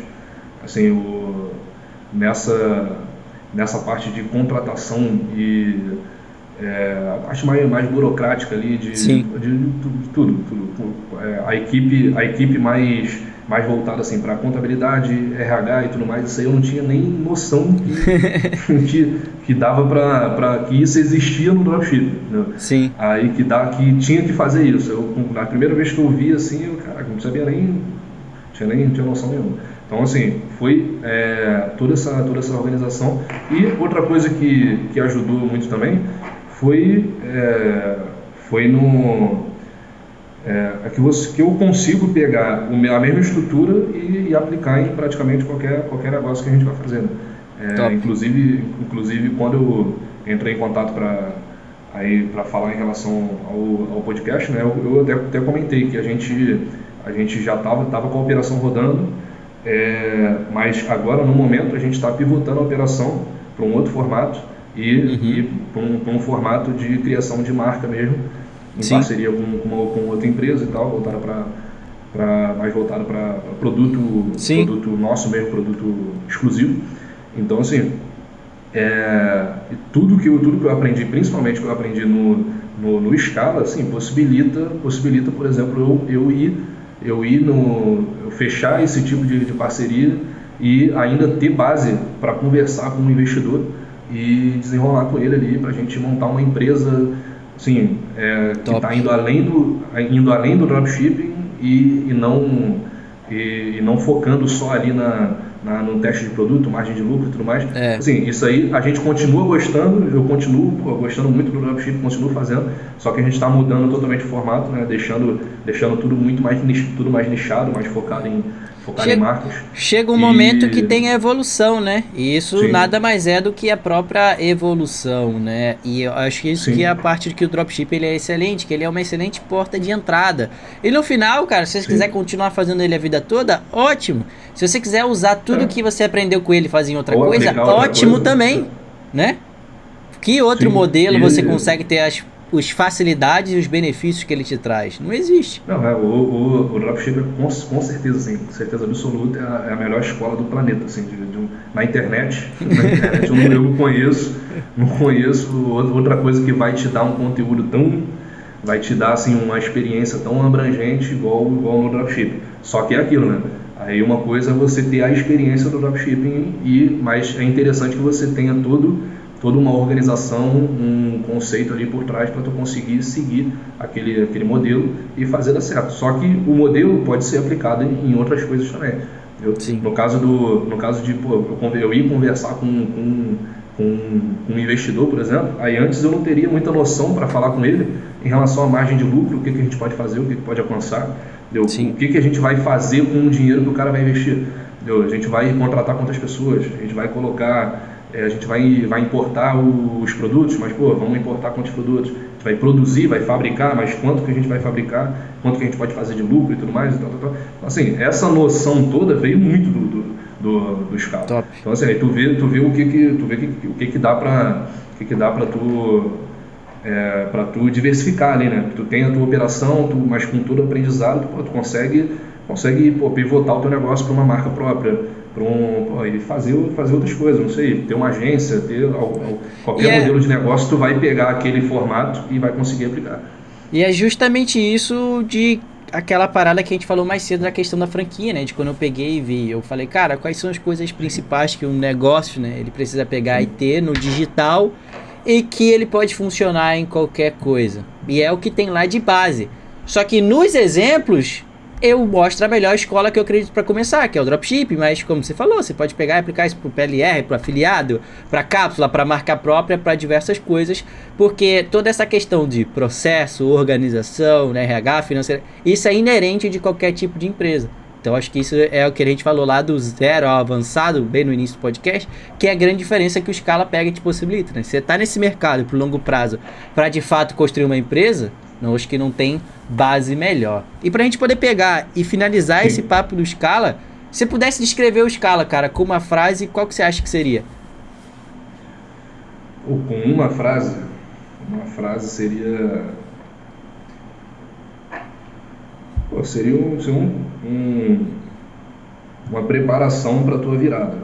Assim, nessa parte de contratação e a parte mais burocrática ali de tudo. A equipe mais voltada assim, para contabilidade, RH e tudo mais, isso aí eu não tinha nem noção que dava para que isso existia no dropship, né? Sim. Aí que tinha que fazer isso. Na primeira vez que eu vi assim, não sabia não tinha noção nenhuma. Então assim, foi toda essa organização. E outra coisa que ajudou muito também foi que eu consigo pegar a mesma estrutura e aplicar em praticamente qualquer negócio que a gente vai fazendo. Inclusive quando eu entrei em contato para falar em relação ao podcast, né, eu até comentei que a gente já estava com a operação rodando, mas agora no momento a gente está pivotando a operação para um outro formato e para um formato de criação de marca mesmo, em parceria com outra empresa e tal, mais voltada para produto nosso mesmo, produto exclusivo. Então assim, E tudo que eu aprendi, principalmente que eu aprendi no Scala, assim, possibilita, por exemplo, eu fechar esse tipo de parceria e ainda ter base para conversar com um investidor e desenrolar com ele ali para a gente montar uma empresa, assim, que está indo além do dropshipping e não focando só ali no teste de produto, margem de lucro e tudo mais. Assim, isso aí a gente continua gostando, eu continuo gostando muito do dropshipping, continuo fazendo, só que a gente está mudando totalmente o formato, né? Deixando tudo tudo mais nichado, mais focado em marcas. Chega um momento que tem a evolução, né? E isso nada mais é do que a própria evolução, né? E eu acho que isso que é a parte de que o dropship ele é excelente, que ele é uma excelente porta de entrada. E no final, cara, se você quiser continuar fazendo ele a vida toda, ótimo. Se você quiser usar tudo que você aprendeu com ele e fazer em outra coisa, ótimo também, né? Que outro modelo você consegue ter as facilidades e os benefícios que ele te traz? Não existe. Não, o dropship com certeza, assim, com certeza absoluta, é a melhor escola do planeta, assim, na internet. Eu não conheço outra coisa que vai te dar um conteúdo vai te dar, assim, uma experiência tão abrangente igual no dropship. Só que é aquilo, né? Aí uma coisa é você ter a experiência do dropshipping, mas é interessante que você tenha toda uma organização, um conceito ali por trás para tu conseguir seguir aquele modelo e fazer dar certo. Só que o modelo pode ser aplicado em outras coisas também. No caso de eu ir conversar com um investidor, por exemplo, aí antes eu não teria muita noção para falar com ele em relação à margem de lucro, o que a gente pode fazer, o que pode alcançar, o que a gente vai fazer com o dinheiro que o cara vai investir. A gente vai contratar quantas pessoas, a gente vai colocar... a gente vai importar os produtos, mas vamos importar quantos produtos? A gente vai produzir, vai fabricar, mas quanto que a gente vai fabricar? Quanto que a gente pode fazer de lucro e tudo mais? Então, assim, essa noção toda veio muito do Scala. Top. Então, assim, aí tu vê o que dá para tu diversificar ali, né? Tu tem a tua operação, mas com todo o aprendizado, tu consegue pivotar o teu negócio para uma marca própria. E fazer outras coisas, não sei, ter uma agência, ter qualquer modelo de negócio, tu vai pegar aquele formato e vai conseguir aplicar. E é justamente isso de aquela parada que a gente falou mais cedo da questão da franquia, né? De quando eu peguei e vi, eu falei, cara, quais são as coisas principais que um negócio, né, ele precisa pegar e ter no digital e que ele pode funcionar em qualquer coisa. E é o que tem lá de base. Só que nos exemplos... eu mostro a melhor escola que eu acredito para começar, que é o dropship, mas como você falou, você pode pegar e aplicar isso para o PLR, para afiliado, para cápsula, para marca própria, para diversas coisas, porque toda essa questão de processo, organização, né, RH, financeira, isso é inerente de qualquer tipo de empresa. Então acho que isso é o que a gente falou lá do zero ao avançado, bem no início do podcast, que é a grande diferença que o Scala pega e te possibilita, né? Você está nesse mercado por longo prazo para de fato construir uma empresa, não, acho que não tem base melhor. E pra gente poder pegar e finalizar esse papo do Scala, se você pudesse descrever o Scala, cara, com uma frase, qual que você acha que seria? Com uma frase seria... seria uma preparação para a tua virada,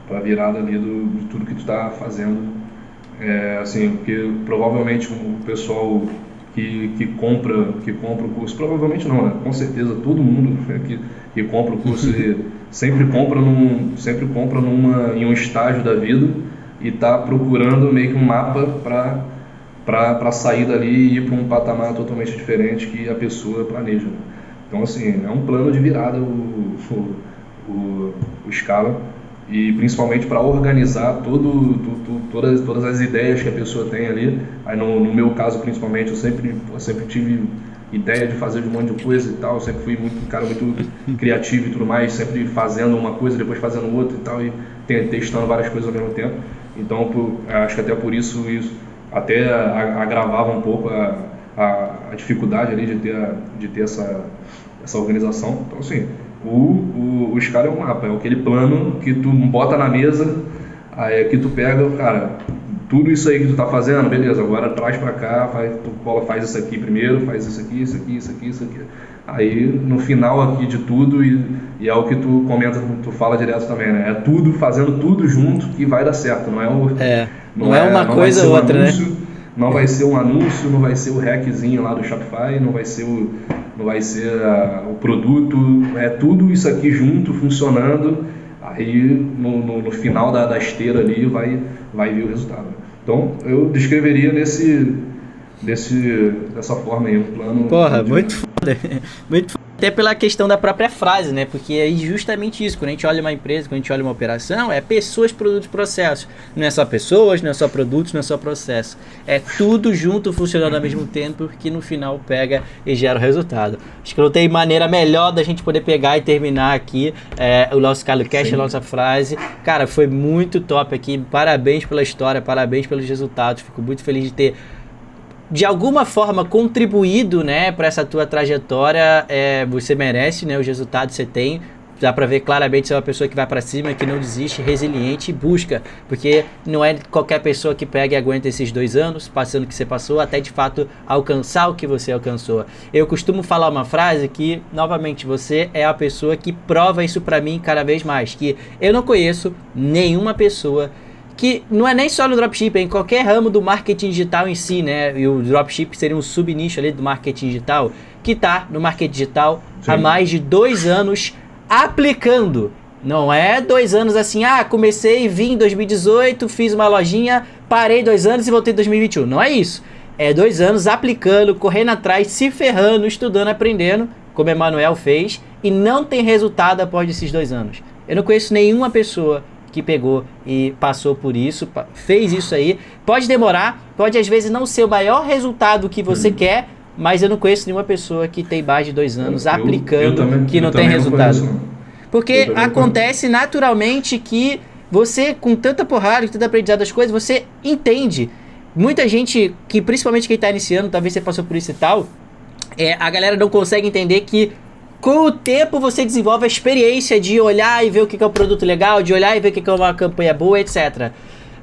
para a virada ali de tudo que tu está fazendo. Assim, porque provavelmente o pessoal que compra o curso, provavelmente não, né? Com certeza todo mundo que compra o curso sempre compra em um estágio da vida e está procurando meio que um mapa para sair dali e ir para um patamar totalmente diferente que a pessoa planeja. Então, assim, é um plano de virada o Scala. E principalmente para organizar todas as ideias que a pessoa tem ali. Aí no meu caso, principalmente, eu sempre tive ideia de fazer um monte de coisa e tal, eu sempre fui um cara muito criativo e tudo mais, sempre fazendo uma coisa, depois fazendo outra e tal, e testando várias coisas ao mesmo tempo. Então, acho que até por isso até agravava um pouco a dificuldade ali de ter essa organização. Então, assim, o Scala é um mapa, é aquele plano que tu bota na mesa, aí que tu pega, cara, tudo isso aí que tu tá fazendo, beleza, agora traz pra cá, faz isso aqui primeiro, faz isso aqui. Aí no final aqui de tudo, e é o que tu comenta, tu fala direto também, né? É tudo, fazendo tudo junto que vai dar certo, não é não é uma coisa ou outra, anúncio, né? não vai ser um anúncio, não vai ser o hackzinho lá do Shopify, não vai ser o produto, é tudo isso aqui junto, funcionando, aí no final da esteira ali vai vir o resultado. Então eu descreveria dessa forma aí, um plano. Porra, muito foda. Muito foda. Até pela questão da própria frase, né? Porque é justamente isso. Quando a gente olha uma empresa, quando a gente olha uma operação, é pessoas, produtos, processos. Não é só pessoas, não é só produtos, não é só processo. É tudo junto funcionando ao mesmo tempo que no final pega e gera o resultado. Acho que não tem maneira melhor da gente poder pegar e terminar aqui o nosso CaloCast, a nossa frase. Cara, foi muito top aqui. Parabéns pela história, parabéns pelos resultados. Fico muito feliz de ter de alguma forma contribuído, né, para essa tua trajetória. Você merece, né, os resultados que você tem. Dá para ver claramente que você é uma pessoa que vai para cima, que não desiste, resiliente e busca, porque não é qualquer pessoa que pega e aguenta esses 2 anos passando o que você passou até de fato alcançar o que você alcançou. Eu costumo falar uma frase que, novamente, você é a pessoa que prova isso para mim cada vez mais, que eu não conheço nenhuma pessoa que não é nem só no dropship, é em qualquer ramo do marketing digital em si, né? E o dropship seria um subnicho ali do marketing digital, que está no marketing digital há mais de 2 anos aplicando. Não é 2 anos assim, comecei, vim em 2018, fiz uma lojinha, parei 2 anos e voltei em 2021. Não é isso. É 2 anos aplicando, correndo atrás, se ferrando, estudando, aprendendo, como Emanuel fez, e não tem resultado após esses 2 anos. Eu não conheço nenhuma pessoa que pegou e passou por isso, fez isso aí. Pode demorar, pode às vezes não ser o maior resultado que você quer, mas eu não conheço nenhuma pessoa que tem mais de 2 anos aplicando que não tem resultado. Porque acontece naturalmente que você, com tanta porrada, com tanto aprendizado das coisas, você entende. Muita gente, que principalmente quem está iniciando, talvez você passou por isso e tal, a galera não consegue entender que com o tempo você desenvolve a experiência de olhar e ver o que é um produto legal, de olhar e ver o que é uma campanha boa, etc.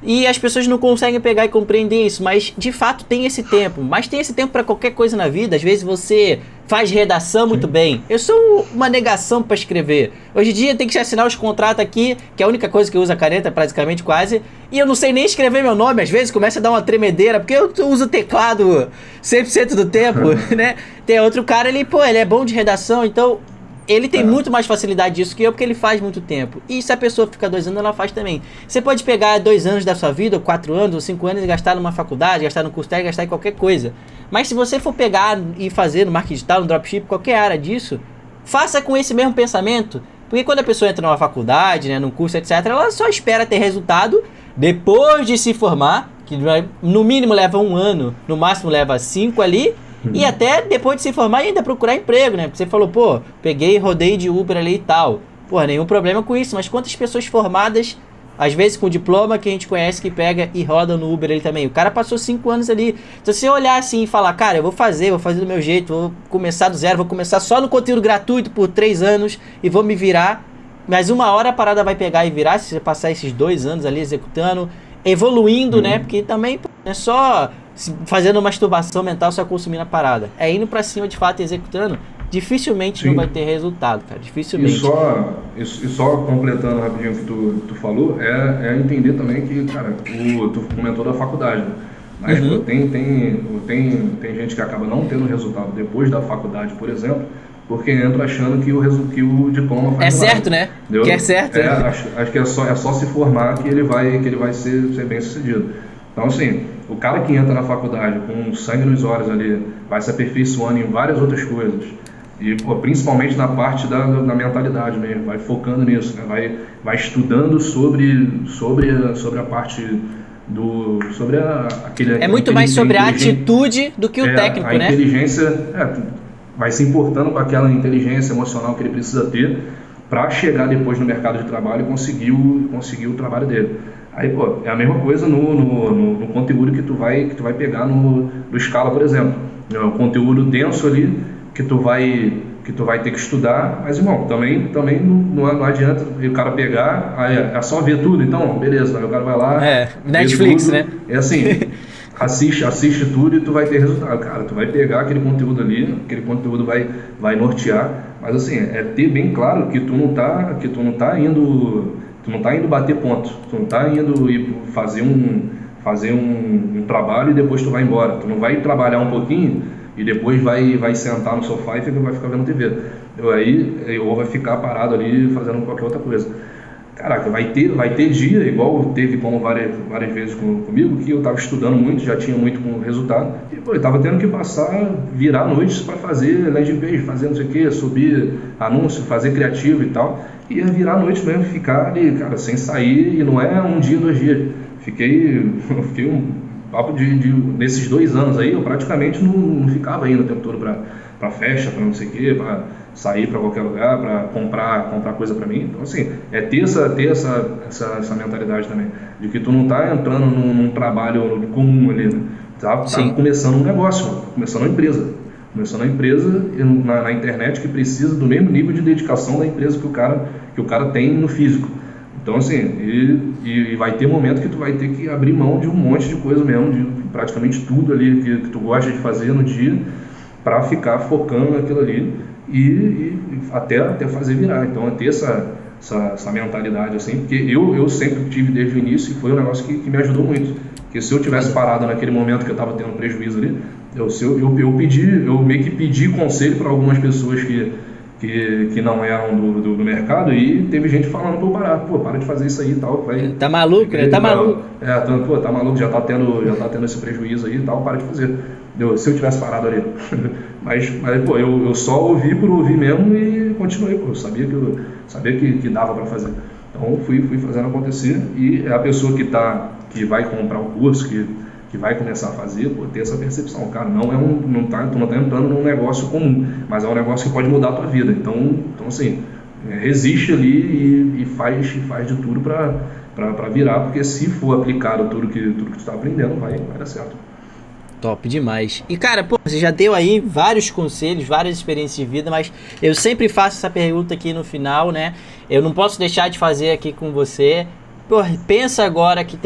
E as pessoas não conseguem pegar e compreender isso, mas de fato tem esse tempo. Mas tem esse tempo para qualquer coisa na vida. Às vezes você faz redação muito bem. Eu sou uma negação para escrever. Hoje em dia tem que assinar os contratos aqui, que é a única coisa que eu uso a caneta, praticamente quase. E eu não sei nem escrever meu nome. Às vezes começa a dar uma tremedeira, porque eu uso o teclado 100% do tempo, né? Tem outro cara, ele é bom de redação, então ele tem muito mais facilidade disso que eu, porque ele faz muito tempo. E se a pessoa fica 2 anos, ela faz também. Você pode pegar 2 anos da sua vida, ou 4 anos, ou 5 anos, e gastar numa faculdade, gastar no curso técnico, gastar em qualquer coisa. Mas se você for pegar e fazer no marketing digital, no dropship, qualquer área disso, faça com esse mesmo pensamento. Porque quando a pessoa entra numa faculdade, né, num curso, etc., ela só espera ter resultado depois de se formar, que no mínimo leva 1 ano, no máximo leva 5 ali, e até depois de se formar ainda procurar emprego, né? Você falou, peguei, rodei de Uber ali e tal. Nenhum problema com isso, mas quantas pessoas formadas, às vezes com diploma, que a gente conhece, que pega e roda no Uber ali também. O cara passou 5 anos ali. Então se você olhar assim e falar, cara, eu vou fazer do meu jeito, vou começar do zero, vou começar só no conteúdo gratuito por 3 anos e vou me virar. Mas uma hora a parada vai pegar e virar, se você passar esses 2 anos ali executando, evoluindo, né? Porque também não é só fazendo masturbação mental, só consumindo a parada. É indo pra cima de fato e executando. Dificilmente não vai ter resultado, cara. Dificilmente. E só completando rapidinho o que tu falou, é entender também que, cara, tu comentou da faculdade, né? Mas tem gente que acaba não tendo resultado depois da faculdade, por exemplo, porque entra achando que o diploma faz certo, né? Entendeu? Que é certo. Acho que é só se formar que ele vai ser bem sucedido. Então, assim, o cara que entra na faculdade com sangue nos olhos ali, vai se aperfeiçoando em várias outras coisas, e principalmente na parte da mentalidade mesmo, vai focando nisso, né? Vai estudando sobre a parte sobre aquele... É muito mais sobre a atitude do que o técnico, né? A inteligência, vai se importando com aquela inteligência emocional que ele precisa ter para chegar depois no mercado de trabalho e conseguir o trabalho dele. Aí, é a mesma coisa no conteúdo que tu vai pegar no Scala, por exemplo. É um conteúdo denso ali que tu vai ter que estudar, mas, irmão, também não adianta o cara pegar, é só ver tudo, então, beleza, aí o cara vai lá... Netflix, né? É assim, assiste tudo e tu vai ter resultado, cara. Tu vai pegar aquele conteúdo ali, aquele conteúdo vai nortear, mas assim, é ter bem claro que tu não tá indo bater ponto, tu não tá indo ir fazer um trabalho e depois tu vai embora. Tu não vai trabalhar um pouquinho e depois vai sentar no sofá e vai ficar vendo TV. Ou vai ficar parado ali fazendo qualquer outra coisa. Caraca, vai ter dia, igual teve como várias vezes comigo, que eu estava estudando muito, já tinha muito com resultado, e eu estava tendo que virar noites para fazer landing page, fazer não sei o que, subir anúncio, fazer criativo e tal, e ia virar noites mesmo, ficar ali, cara, sem sair, e não é um dia, 2 dias. Fiquei um papo nesses 2 anos aí, eu praticamente não ficava indo o tempo todo para festa, para não sei o que, para sair para qualquer lugar, para comprar coisa para mim. Então assim, ter essa mentalidade também, de que tu não tá entrando num trabalho comum ali, né? Tá começando um negócio, tá começando uma empresa. Começando uma empresa na internet que precisa do mesmo nível de dedicação da empresa que o cara tem no físico. Então assim, e vai ter momento que tu vai ter que abrir mão de um monte de coisa mesmo, de praticamente tudo ali que tu gosta de fazer no dia, para ficar focando naquilo ali e até fazer virar. Então é ter essa mentalidade assim, porque eu sempre tive desde o início e foi um negócio que me ajudou muito. Porque se eu tivesse parado naquele momento que eu estava tendo prejuízo ali, eu meio que pedi conselho para algumas pessoas que não eram do mercado, e teve gente falando pra eu parar, para de fazer isso aí e tal. Tá maluco, né? Tá maluco. Tá maluco, já tá tendo esse prejuízo aí e tal, para de fazer. Se eu tivesse parado ali. mas eu só ouvi por ouvir mesmo e continuei, eu sabia que dava para fazer. Então fui fazendo acontecer, e a pessoa que vai comprar o curso, que vai começar a fazer, ter essa percepção, cara, tu não tá entrando num negócio comum, mas é um negócio que pode mudar a tua vida. Então assim, resiste ali e faz de tudo para virar, porque se for aplicado tudo que tu está aprendendo, vai dar certo. Top demais. E cara, você já deu aí vários conselhos, várias experiências de vida, mas eu sempre faço essa pergunta aqui no final, né? Eu não posso deixar de fazer aqui com você. Pensa agora que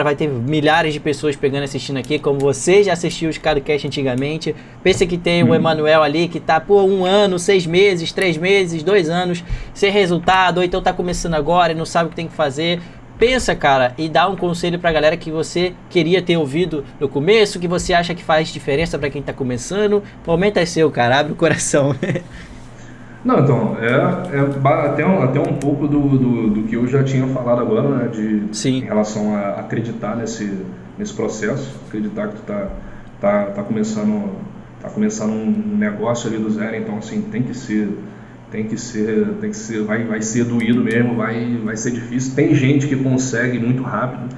vai ter milhares de pessoas pegando assistindo aqui, como você já assistiu os CadoCast antigamente. Pensa que tem o Emanuel ali que tá 1 ano, 6 meses, 3 meses, 2 anos sem resultado, ou então tá começando agora e não sabe o que tem que fazer. Pensa, cara, e dá um conselho pra galera que você queria ter ouvido no começo, que você acha que faz diferença pra quem tá começando. O momento é seu, cara, abre o coração. Não, então, até um pouco do que eu já tinha falado agora, né, em relação a acreditar nesse processo, acreditar que tu tá começando um negócio ali do zero. Então assim, tem que ser, vai ser doído mesmo, vai ser difícil. Tem gente que consegue muito rápido,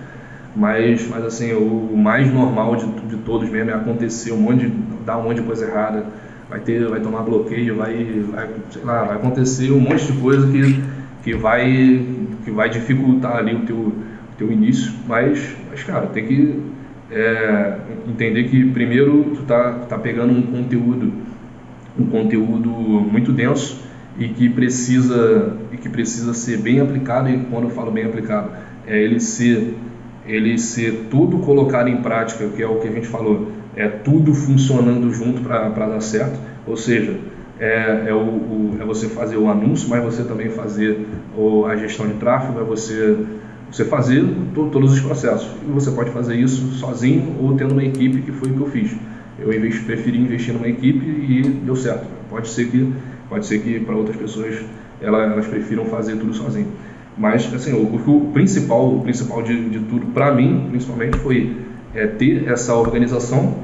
mas assim, o mais normal de todos mesmo é acontecer dar um monte de coisa errada, vai tomar bloqueio, sei lá, vai acontecer um monte de coisa que vai dificultar ali o teu início, mas cara, tem que entender que primeiro tu tá pegando um conteúdo muito denso e que precisa ser bem aplicado. E quando eu falo bem aplicado, ele ser tudo colocado em prática, que é o que a gente falou, tudo funcionando junto para dar certo. Ou seja, você fazer o anúncio, mas você também fazer a gestão de tráfego, você fazer todos os processos. E você pode fazer isso sozinho ou tendo uma equipe, que foi o que eu fiz. Eu preferi investir numa equipe e deu certo. Pode ser que para outras pessoas elas prefiram fazer tudo sozinho. Mas assim, o principal de tudo, para mim, principalmente, foi ter essa organização,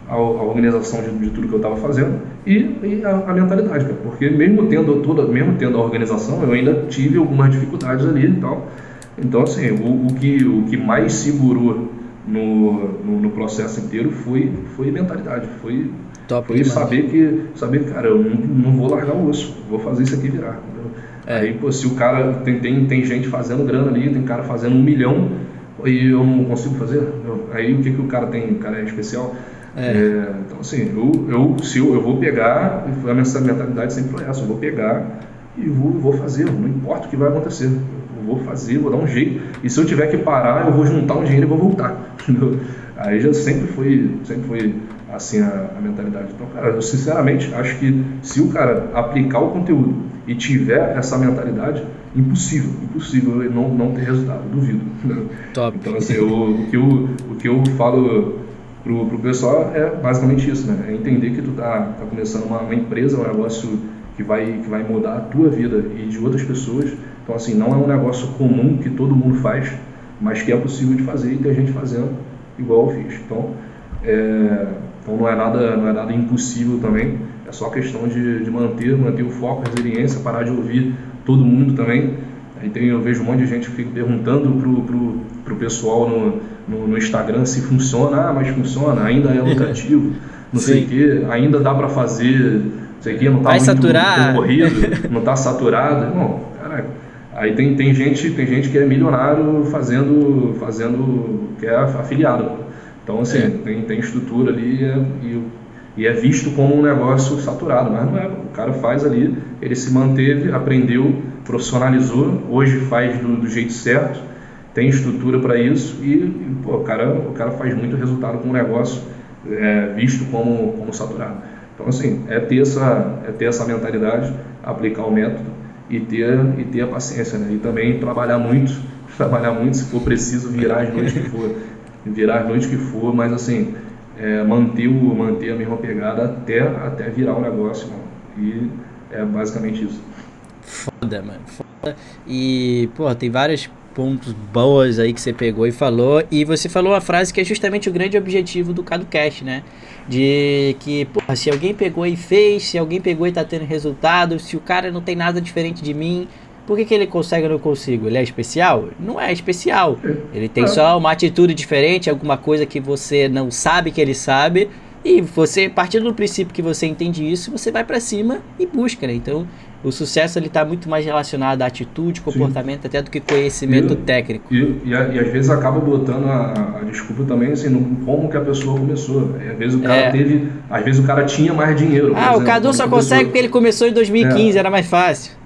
a organização de tudo que eu estava fazendo e a mentalidade, cara. Porque mesmo tendo a organização, eu ainda tive algumas dificuldades ali e tal. Então assim, o que mais segurou no processo inteiro foi mentalidade, foi saber, cara, eu não vou largar o osso, vou fazer isso aqui virar. Aí, se o cara tem gente fazendo grana ali, tem cara fazendo 1 milhão e eu não consigo fazer, aí o que o cara tem? O cara é especial. Então assim, eu vou pegar, a minha mentalidade sempre foi essa, eu vou pegar e vou fazer, não importa o que vai acontecer, eu vou fazer, vou dar um jeito, e se eu tiver que parar, eu vou juntar um dinheiro e vou voltar. Aí já sempre foi assim a mentalidade. Então, cara, eu sinceramente acho que se o cara aplicar o conteúdo e tiver essa mentalidade, impossível ele não ter resultado, duvido. Top. Então, assim, o que eu falo pro pessoal é basicamente isso, né? É entender que tu tá começando uma empresa, um negócio que vai mudar a tua vida e de outras pessoas. Então, assim, não é um negócio comum que todo mundo faz, mas que é possível de fazer e tem gente fazendo igual eu fiz. Então não é nada impossível também, é só questão de manter o foco, a resiliência, parar de ouvir todo mundo também. Aí eu vejo um monte de gente que fica perguntando pro pessoal no Instagram se funciona, mas funciona, ainda é lucrativo, não sei o que, ainda dá para fazer, não sei o que, não está muito saturar. concorrido, não está saturado. Não, caraca. Aí tem gente que é milionário fazendo que é afiliado. Então, assim, tem estrutura ali e é visto como um negócio saturado, mas não é. O cara faz ali, ele se manteve, aprendeu, profissionalizou, hoje faz do jeito certo, tem estrutura para isso e pô, o cara faz muito resultado com um negócio visto como saturado. Então, assim, é ter essa mentalidade, aplicar o método e ter a paciência, né? E também trabalhar muito, se for preciso, virar as noites que for, mas assim, manter a mesma pegada até virar o negócio, mano. E é basicamente isso. Foda, mano, foda. E, pô, tem vários pontos bons aí que você pegou e falou, e você falou uma frase que é justamente o grande objetivo do CadoCast, né? De que, porra, se alguém pegou e fez, se alguém pegou e tá tendo resultado, se o cara não tem nada diferente de mim, por que ele consegue e eu não consigo? Ele é especial? Não é especial. Ele tem só uma atitude diferente, alguma coisa que você não sabe que ele sabe, e você, partindo do princípio que você entende isso, você vai pra cima e busca, né? Então, o sucesso ele está muito mais relacionado à atitude, comportamento, até do que conhecimento técnico. E às vezes acaba botando a desculpa também assim, no como que a pessoa começou. Às vezes o cara às vezes o cara tinha mais dinheiro. O Cadu só consegue porque ele começou em 2015, era mais fácil.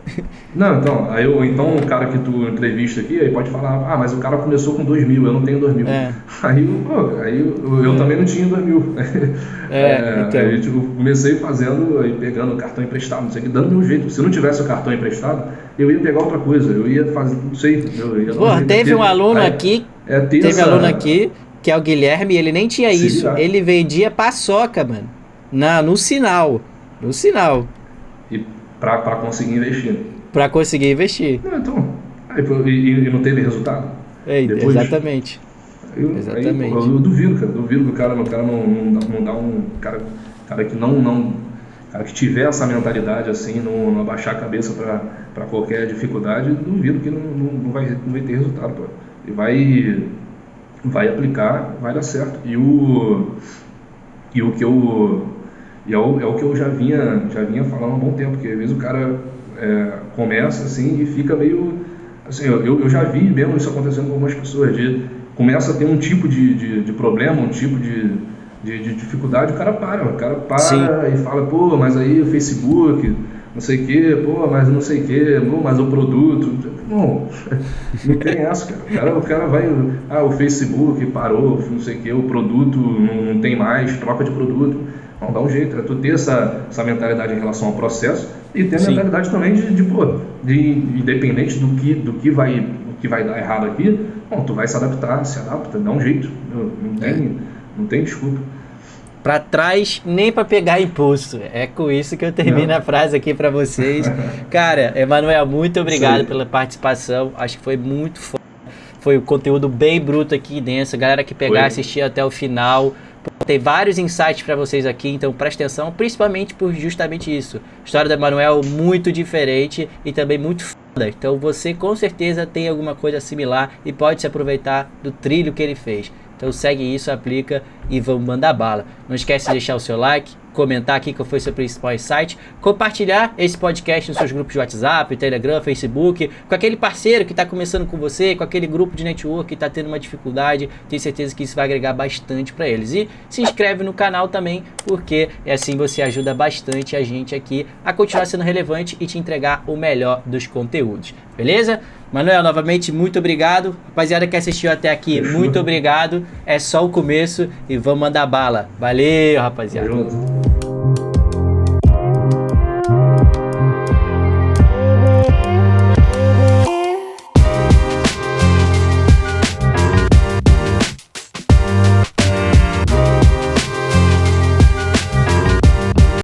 Não, então o cara que tu entrevista aqui, aí pode falar, mas o cara começou com 2.000, eu não tenho 2.000. Aí eu também não tinha 2.000. Então. Aí tipo, comecei fazendo, aí pegando cartão emprestado, não sei o que, dando meu jeito. Se eu não tivesse o cartão emprestado, eu ia pegar outra coisa, eu ia fazer, não sei. Teve um aluno aqui, que é o Guilherme, ele nem tinha isso, ele vendia paçoca, mano, no sinal. E pra conseguir investir. Pra conseguir investir. E não teve resultado? Exatamente. Exatamente. Eu duvido que o cara não dá um cara que cara que tiver essa mentalidade assim, não abaixar a cabeça para qualquer dificuldade, duvido que não vai ter resultado, pô. E vai aplicar, vai dar certo. É o que eu já vinha falando há um bom tempo, porque às vezes o cara começa assim e fica meio assim, eu já vi mesmo isso acontecendo com algumas pessoas, começa a ter um tipo de problema, um tipo de dificuldade, o cara para Sim. E fala, pô, mas aí o Facebook, não sei o que, pô, mas não sei o que, mas o produto, não tem essa, cara. O cara vai, o Facebook parou, não sei o que, o produto não tem mais, troca de produto. Não, dá um jeito, tu ter essa mentalidade em relação ao processo e ter a mentalidade também de independente do que vai dar errado aqui, tu vai se adapta, dá um jeito, não tem desculpa. Pra trás, nem pra pegar impulso. É com isso que eu termino a frase aqui pra vocês. Cara, Emanuel, muito obrigado pela participação. Acho que foi muito foda. Foi um conteúdo bem bruto aqui, denso. Galera que pegar, assistir até o final. Tem vários insights pra vocês aqui, então presta atenção, principalmente por justamente isso. A história do Emanuel muito diferente e também muito foda. Então você com certeza tem alguma coisa similar e pode se aproveitar do trilho que ele fez. Então segue isso, aplica e vamos mandar bala. Não esquece de deixar o seu like, comentar aqui qual foi o seu principal insight, compartilhar esse podcast nos seus grupos de WhatsApp, Telegram, Facebook, com aquele parceiro que está começando com você, com aquele grupo de network que está tendo uma dificuldade. Tenho certeza que isso vai agregar bastante para eles. E se inscreve no canal também, porque assim você ajuda bastante a gente aqui a continuar sendo relevante e te entregar o melhor dos conteúdos. Beleza? Manuel, novamente, muito obrigado. Rapaziada que assistiu até aqui, muito obrigado. É só o começo e vamos mandar bala. Valeu, rapaziada.